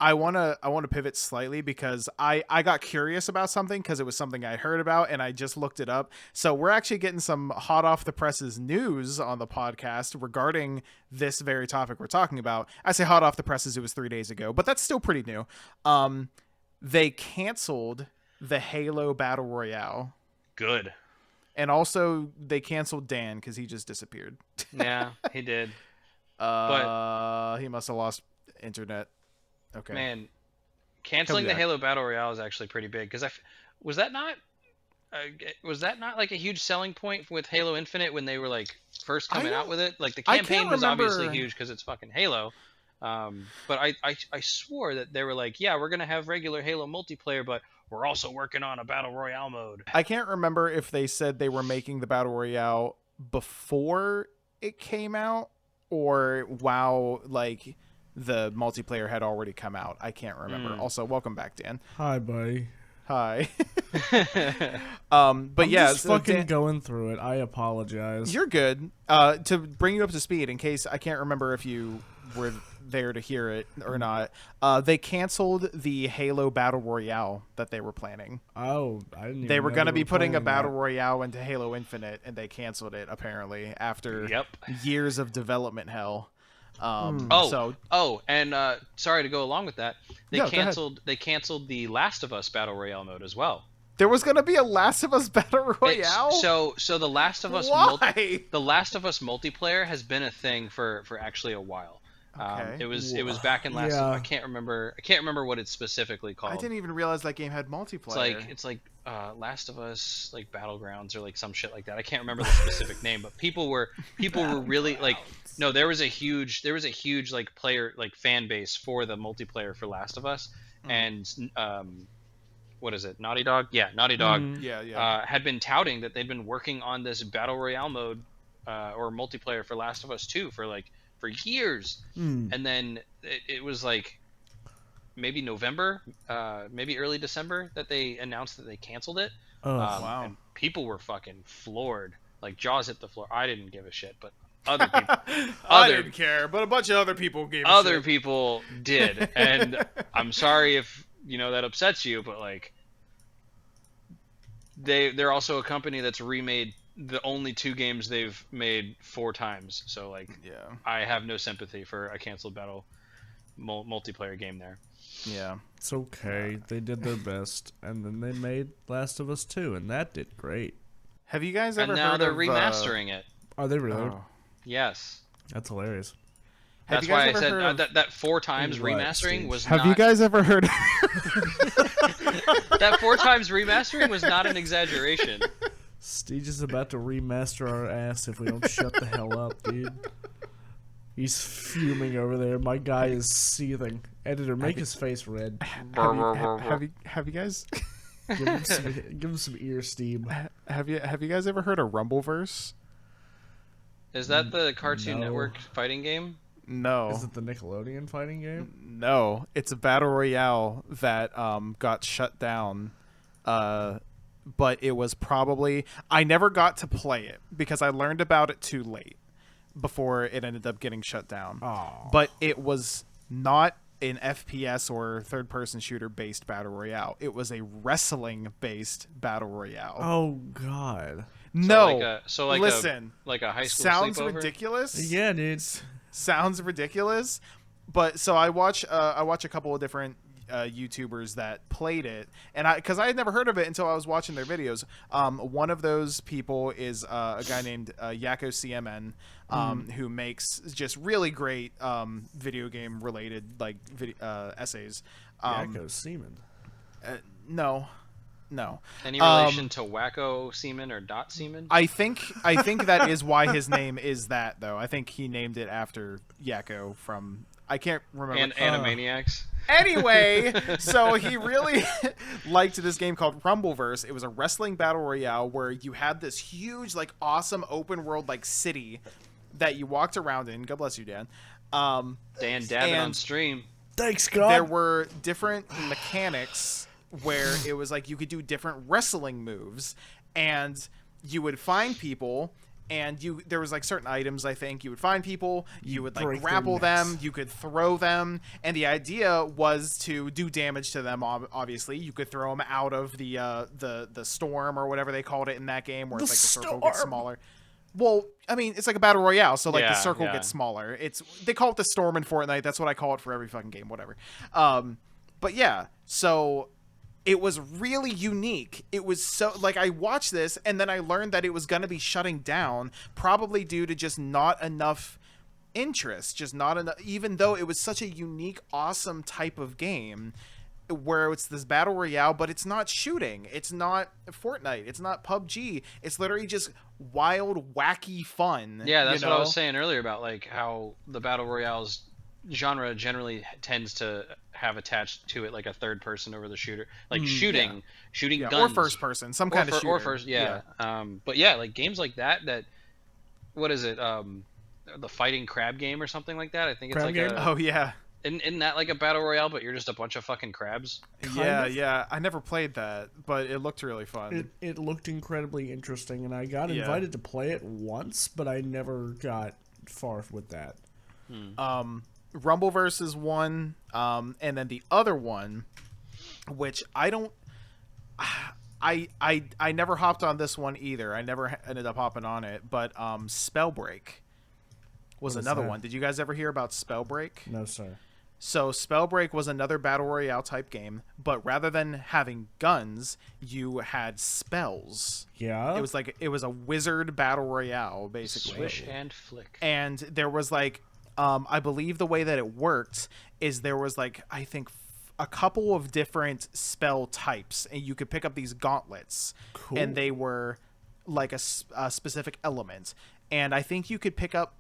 I want to pivot slightly because I got curious about something, because it was something I heard about and I just looked it up. So we're actually getting some hot off the presses news on the podcast regarding this very topic we're talking about. I say hot off the presses, it was 3 days ago, but that's still pretty new. They canceled the Halo Battle Royale. Good. And also they canceled Dan because he just disappeared. Yeah, he did. But he must have lost internet. Okay. Man, canceling the Halo Battle Royale is actually pretty big, because was that not like a huge selling point with Halo Infinite when they were like first coming out with it? Like the campaign was obviously huge because it's fucking Halo. But I swore that they were like, yeah, we're gonna have regular Halo multiplayer, but we're also working on a Battle Royale mode. I can't remember if they said they were making the Battle Royale before it came out or while like the multiplayer had already come out. I can't remember. Also, welcome back, Dan. Hi, buddy. Hi. But I'm just so fucking going through it. I apologize. You're good. To bring you up to speed, in case I can't remember if you were there to hear it or not, they canceled the Halo Battle Royale that they were planning. Oh, I didn't even They were going to be putting a Battle that. Royale into Halo Infinite, and they canceled it, apparently, after years of development hell. And sorry to go along with that. They canceled the Last of Us Battle Royale mode as well. There was going to be a Last of Us Battle Royale? So the Last of Us the Last of Us multiplayer has been a thing for actually a while. Okay. It was back in last I can't remember what it's specifically called. I didn't even realize that game had multiplayer. It's like Last of Us like Battlegrounds or like some shit like that. I can't remember the specific name, but people were really like, no, there was a huge like player like fan base for the multiplayer for Last of Us. And what is it? Naughty Dog? Yeah, Naughty Dog. Had been touting that they'd been working on this Battle Royale mode or multiplayer for Last of Us 2 for years, and then it was like maybe November, maybe early December that they announced that they canceled it. Wow. And people were fucking floored. Like jaws hit the floor. I didn't give a shit, but other people, I didn't care, but a bunch of other people gave a other shit. people did. And I'm sorry if that upsets you, but like they're also a company that's remade the only 2 games they've made 4 times. So like, Yeah. I have no sympathy for a canceled battle multiplayer game there. Yeah. It's okay. They did their best, and then they made Last of Us 2, and that did great. Have you guys ever And now heard they're of remastering it. Are they really? Oh. Yes. That's hilarious. Have That's you guys why I ever said heard of... that 4 times What, remastering Steej? was Have not. you guys ever heard That 4 times remastering was not an exaggeration. Steej is about to remaster our ass if we don't shut the hell up, dude. He's fuming over there. My guy is seething. Editor, make his face red. have you guys Give him some ear steam. have you guys ever heard of Rumbleverse? Is that the Cartoon No. Network fighting game? No. Is it the Nickelodeon fighting game? No, it's a battle royale that got shut down. But it was probably... I never got to play it because I learned about it too late before it ended up getting shut down. Oh. But it was not an FPS or third-person shooter-based battle royale. It was a wrestling-based battle royale. Oh, God. No, listen. Like a high school sounds sleepover? ridiculous. Yeah, dude. Sounds ridiculous, but so I watch a couple of different YouTubers that played it, and because I had never heard of it until I was watching their videos. One of those people is a guy named Yakko CMN, who makes just really great video game related essays. Yakko Seaman. No. Any relation to Wacko Seaman or Dot Seaman? I think that is why his name is that, though. I think he named it after Yakko from... I can't remember. And Animaniacs. Anyway, so he really liked this game called Rumbleverse. It was a wrestling battle royale where you had this huge, like, awesome open world, like, city that you walked around in. God bless you, Dan. Dan dabbing on stream. Thanks, God. There were different mechanics where it was like you could do different wrestling moves, and you would find people, and there was like certain items. I think you would find people, you would like grapple them, you could throw them, and the idea was to do damage to them. Obviously, you could throw them out of the storm or whatever they called it in that game, where it's like the circle gets smaller. Well, I mean, it's like a battle royale, so like the circle gets smaller. They call it the storm in Fortnite. That's what I call it for every fucking game, whatever. But yeah, so it was really unique. It was so, like, I watched this and then I learned that it was going to be shutting down, probably due to just not enough interest, just not enough, even though it was such a unique, awesome type of game where it's this battle royale, but it's not shooting. It's not Fortnite. It's not PUBG. It's literally just wild, wacky fun. Yeah, that's what I was saying earlier about like how the battle royales genre generally tends to have attached to it like a third person over the shooter, like shooting guns, or first person, some kind of shooter, or first, but yeah, like games like that. What is it? The fighting crab game or something like that. I think it's crab like game? Oh yeah. Isn't that like a battle royale, but you're just a bunch of fucking crabs? Yeah. I never played that, but it looked really fun. It looked incredibly interesting, and I got invited to play it once, but I never got far with that. Rumbleverse is one, and then the other one, which I don't... I never hopped on this one either. I never ended up hopping on it, but Spellbreak was another one. Did you guys ever hear about Spellbreak? No, sir. So Spellbreak was another battle royale type game, but rather than having guns, you had spells. Yeah. It was a wizard battle royale, basically. Swish and flick. And there was like, I believe the way that it worked is there was like, I think a couple of different spell types, and you could pick up these gauntlets, and they were like a specific element. And I think you could pick up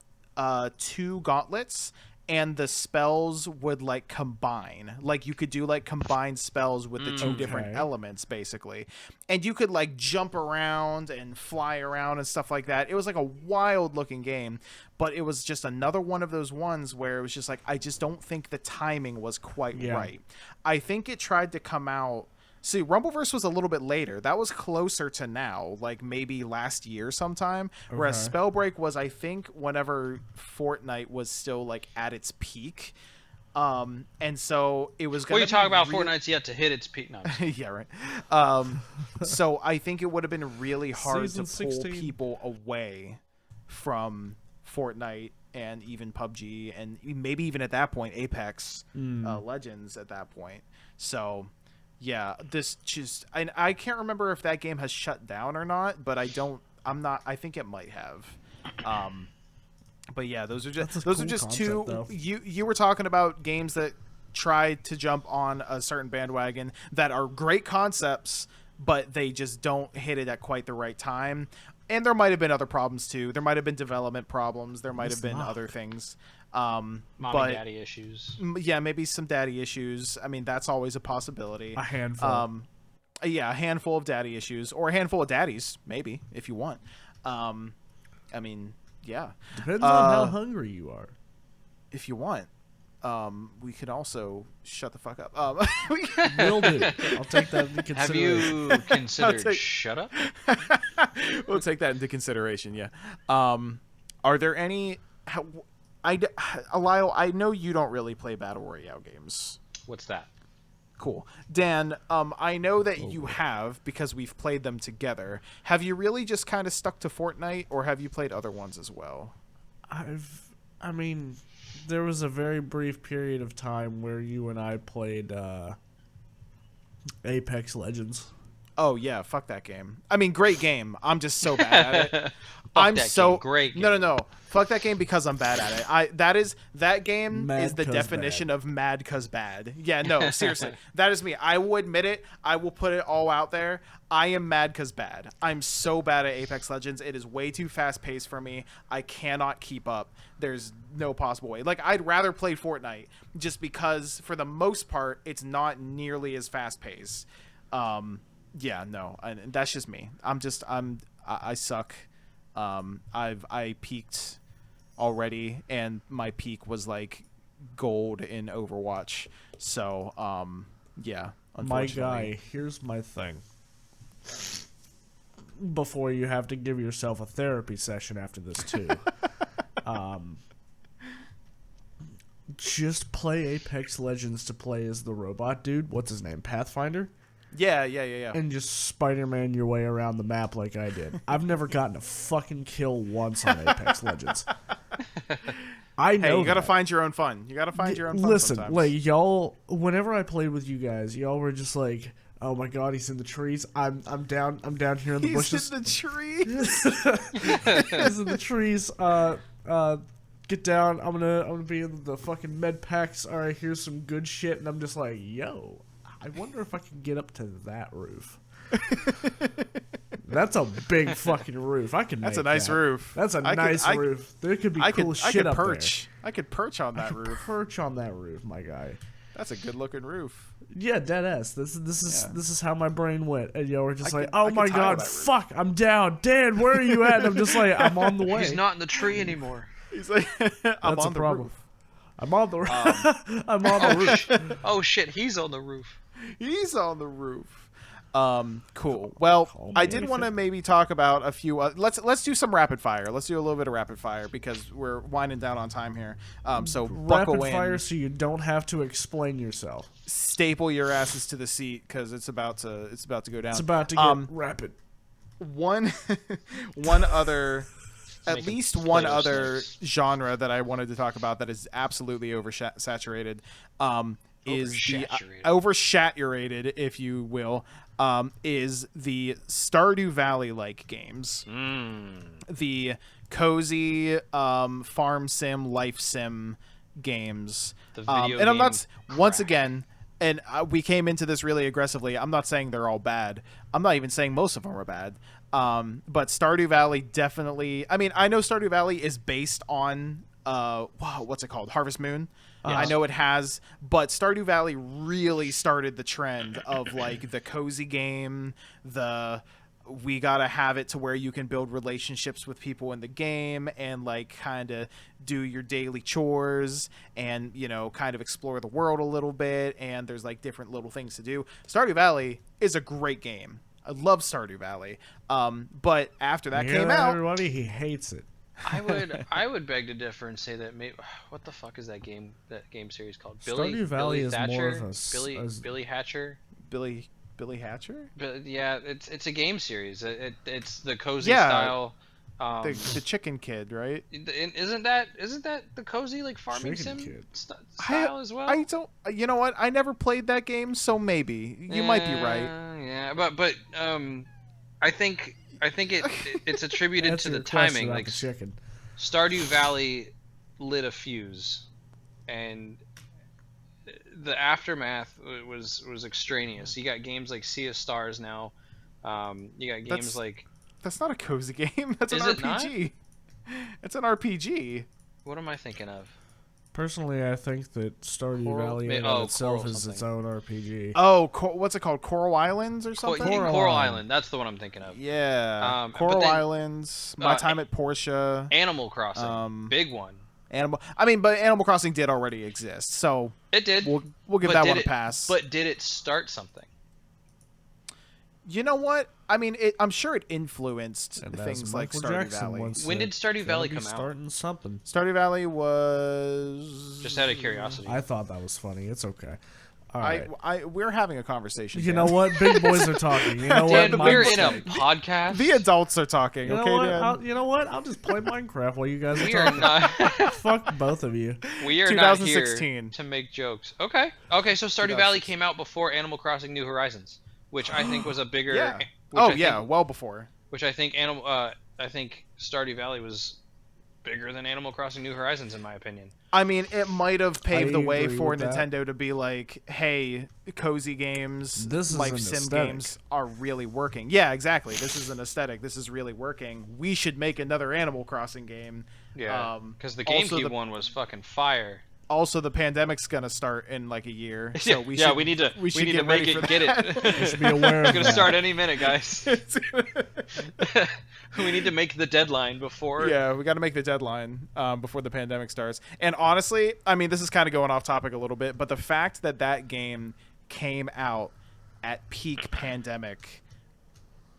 2 gauntlets, and the spells would like combine. Like you could do like combined spells with the two different elements basically. And you could like jump around and fly around and stuff like that. It was like a wild looking game, but it was just another one of those ones where it was just like I just don't think the timing was quite right. I think it tried to come out. See, Rumbleverse was a little bit later. That was closer to now, like maybe last year sometime. Whereas Spellbreak was, I think, whenever Fortnite was still like at its peak. And so it was. Well, you talk about Fortnite's yet to hit its peak. No. Yeah, right. So I think it would have been really hard to pull people away from Fortnite and even PUBG and maybe even at that point Apex Legends at that point. So. Yeah, I can't remember if that game has shut down or not, but I think it might have. But yeah, those are just concept, two though. You were talking about games that try to jump on a certain bandwagon that are great concepts, but they just don't hit it at quite the right time. And there might have been other problems too. There might have been development problems. There might have been other things. Mommy daddy issues. Yeah, maybe some daddy issues. I mean, that's always a possibility. A handful. Yeah, a handful of daddy issues or a handful of daddies, maybe, if you want. I mean, yeah. Depends on how hungry you are. If you want. We could also shut the fuck up. Will do. I'll take that into consideration. Have you considered shut up? We'll take that into consideration, yeah. Are there any... Lyle, I know you don't really play Battle Royale games. What's that? Cool. Dan, I know that you have, because we've played them together. Have you really just kind of stuck to Fortnite, or have you played other ones as well? I mean, there was a very brief period of time where you and I played Apex Legends. Oh, yeah, fuck that game. I mean, great game. I'm just so bad at it. I'm so game. Great game. No. Fuck that game because I'm bad at it. That game mad is the definition of mad cuz bad. Yeah, no, seriously. That is me. I will admit it. I will put it all out there. I am mad cuz bad. I'm so bad at Apex Legends. It is way too fast paced for me. I cannot keep up. There's no possible way. Like I'd rather play Fortnite just because for the most part it's not nearly as fast paced. Yeah, no. That's just me. I suck. I peaked already, and my peak was like gold in Overwatch. So, yeah. My guy, here's my thing. Before you have to give yourself a therapy session after this too. Just play Apex Legends to play as the robot dude. What's his name? Pathfinder? Yeah. And just Spider-Man your way around the map like I did. I've never gotten a fucking kill once on Apex Legends. I know. Hey, you gotta find your own fun. You gotta find your own fun. Listen, sometimes. like y'all. Whenever I played with you guys, y'all were just like, "Oh my god, he's in the trees. I'm down. I'm down here in the bushes. He's in the trees. He's in the trees. Get down. I'm gonna be in the fucking med packs. All right, here's some good shit." And I'm just like, "Yo, I wonder if I can get up to that roof." That's a big fucking roof. That's a nice roof. That's a nice roof. There could be cool shit up there. I could perch on that roof. Perch on that roof, my guy. That's a good looking roof. Yeah, dead ass. This is how my brain went. And y'all were just like, "Oh my god, fuck, I'm down. Dan, where are you at?" And I'm just like, "I'm on the way." He's not in the tree anymore. He's like, I'm on the roof. I'm on the roof. I'm on the roof. Oh shit, he's on the roof. He's on the roof. Cool. Well, I did want to maybe talk about a few. Let's do some rapid fire. Let's do a little bit of rapid fire because we're winding down on time here. So buckle in. Rapid fire, so you don't have to explain yourself. Staple your asses to the seat because it's about to go down. It's about to get rapid. One other. At least one other genre that I wanted to talk about that is absolutely oversaturated is the oversaturated, if you will, is the Stardew Valley like games. The cozy farm sim, life sim games. And I'm not once again. And we came into this really aggressively. I'm not saying they're all bad. I'm not even saying most of them are bad. But Stardew Valley definitely... I mean, I know Stardew Valley is based on wow, what's it called? Harvest Moon. Yes. I know it has, but Stardew Valley really started the trend of like the cozy game, we gotta have it to where you can build relationships with people in the game and like kind of do your daily chores and, you know, kind of explore the world a little bit, and there's like different little things to do. Stardew Valley is a great game. I love Stardew Valley. But after that came out, everybody, he hates it. I would beg to differ and say that what the fuck is that game series called? Stardew Valley is Thatcher? more of a Billy Hatcher. Billy Hatcher? But yeah, it's a game series. It's the cozy style. The chicken kid, right? Isn't that the cozy like farming Chicken sim kid. style as well? I don't. You know what? I never played that game, so maybe you might be right. Yeah, but I think it's attributed to the timing. Like the chicken. Stardew Valley lit a fuse, and the aftermath was extraneous. You got games like Sea of Stars now. You got games like. That's not a cozy game. That's an RPG. It's an RPG. What am I thinking of? Personally, I think that Stardew Valley in itself is its own RPG. Oh, what's it called? Coral Islands or something? Coral Island. That's the one I'm thinking of. Yeah. Coral Islands. My Time at Portia. Animal Crossing. Big one. But Animal Crossing did already exist, so it did. We'll give that one a pass. But did it start something? You know what? I mean, I'm sure it influenced things like Stardew Valley. When did Stardew Valley come out? Starting something. Stardew Valley was just out of curiosity. I thought that was funny. It's okay. All right. We're having a conversation. You know what? Big boys are talking. You know what? Dan, we're in a podcast. The adults are talking. Dan? You know what? I'll just play Minecraft while you guys are we talking. Are not. Fuck both of you. We are not here to make jokes. Okay. So Stardew Valley came out before Animal Crossing: New Horizons, which I think was a bigger. Yeah. Well before. Which I think I think Stardew Valley was bigger than Animal Crossing: New Horizons, in my opinion. I mean, it might have paved the way for Nintendo to be like, hey, cozy games, life sim games are really working. Yeah, exactly. This is an aesthetic. This is really working. We should make another Animal Crossing game. Yeah, because the GameCube one was fucking fire. Also, the pandemic's gonna start in like a year, so we need to make it get it. We should be aware. It's gonna start any minute, guys. We need to make the deadline before. Yeah, we got to make the deadline before the pandemic starts. And honestly, I mean, this is kind of going off topic a little bit, but the fact that game came out at peak pandemic.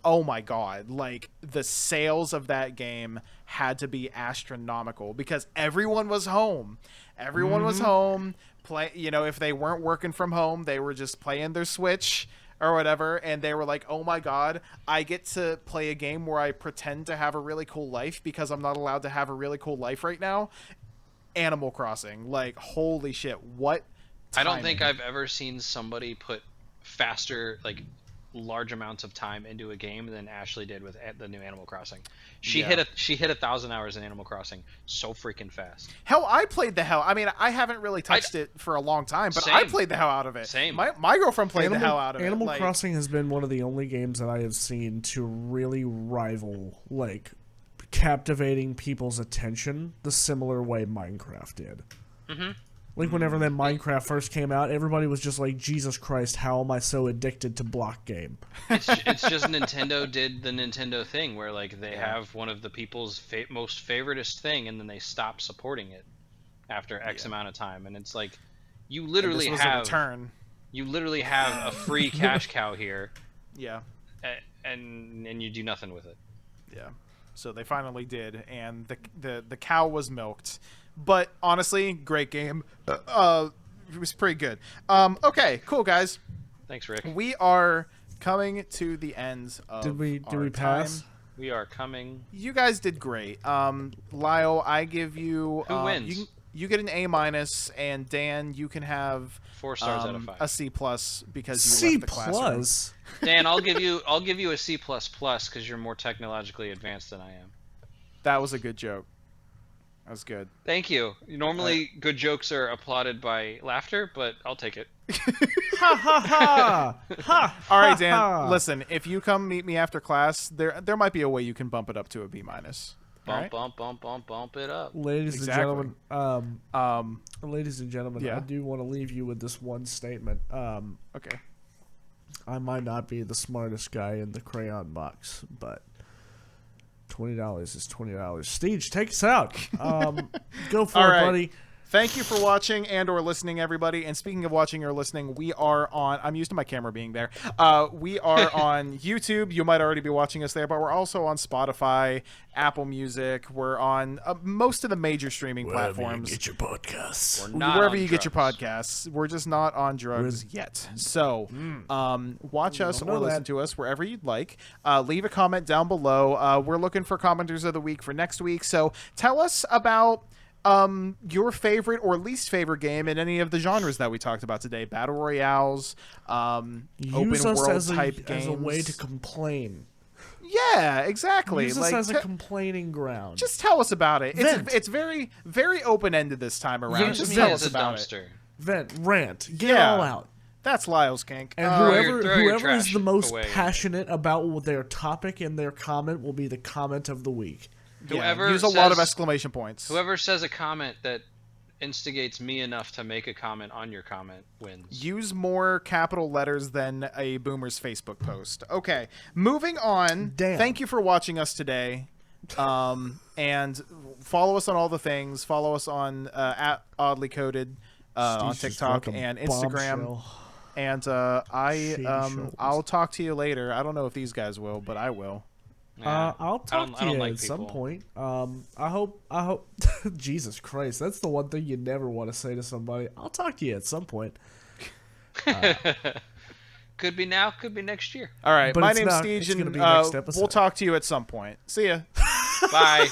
Oh my god, like the sales of that game had to be astronomical because everyone was home. Everyone was home, if they weren't working from home, they were just playing their Switch or whatever, and they were like, "Oh my god, I get to play a game where I pretend to have a really cool life because I'm not allowed to have a really cool life right now." Animal Crossing, like holy shit, what timing. I don't think I've ever seen somebody put faster large amounts of time into a game than Ashley did with the new Animal Crossing. She hit 1,000 hours in Animal Crossing so freaking fast. Hell, I played the hell. I mean, I haven't really touched it for a long time, but I played the hell out of it. Same. My girlfriend played the hell out of it. Animal Crossing has been one of the only games that I have seen to really rival captivating people's attention the similar way Minecraft did. Mm-hmm. Like whenever that Minecraft first came out, everybody was just like, Jesus Christ, how am I so addicted to block game? It's just Nintendo did the Nintendo thing where they have one of the people's most favoritist thing, and then they stop supporting it after X amount of time, and it's like you literally have a free cash cow here. Yeah. And you do nothing with it. Yeah. So they finally did, and the cow was milked. But honestly, great game. It was pretty good. Okay, cool guys. Thanks, Rick. We are coming to the ends of Did we pass? Time. We are coming. You guys did great. Lyle, I give you. Who wins? You get an A-, and Dan, you can have 4 stars out of 5. A C+ because you left the classroom. C+? Dan, I'll give you a C++ because you're more technologically advanced than I am. That was a good joke. That was good. Thank you. Normally, good jokes are applauded by laughter, but I'll take it. Ha ha ha! Ha! All right, Dan. Listen, if you come meet me after class, there might be a way you can bump it up to a B-. Alright. Bump it up. Ladies Exactly. and gentlemen, ladies and gentlemen, Yeah. I do want to leave you with this one statement. Okay. I might not be the smartest guy in the crayon box, but $20 is $20. Steej, take us out. Go for All it, right. buddy. Thank you for watching and or listening, everybody. And speaking of watching or listening, we are on... I'm used to my camera being there. We are on YouTube. You might already be watching us there, but we're also on Spotify, Apple Music. We're on most of the major streaming platforms. Get your podcasts. We're not Wherever on you get your drugs. podcasts. We're just not on drugs yet. So watch us know or listen that. to us wherever you'd like. Leave a comment down below. We're looking for commenters of the week for next week. So tell us about your favorite or least favorite game in any of the genres that we talked about today. Battle Royales, open Use us world as type games. as a way to complain. Yeah, exactly. Use us as a complaining ground. just tell us about it. Vent. It's very, very open-ended this time around. Vent. Just Me tell as us a about it. dumpster. Vent, rant, get Yeah. it all out. That's Lyle's kink. And Throw whoever your is trash the most away. passionate about their topic and their comment will be the comment of the week. Whoever use a lot of says- exclamation points. Whoever says a comment that instigates me enough to make a comment on your comment wins. Use more capital letters than a boomer's Facebook post. Okay, moving on. Damn. Thank you for watching us today. And follow us on all the things. Follow us on at Oddly Coded on Steez just TikTok dropped a and Instagram. bombshell. And Shady shoulders. I'll talk to you later. I don't know if these guys will, but I will. Nah, I'll talk I to don't you like at some people. point. I hope. Jesus Christ, that's the one thing you never want to say to somebody. I'll talk to you at some point. Could be now, could be next year. All right, But my it's name's not. Steej, It's gonna and be next episode. we'll talk to you at some point. See ya. Bye.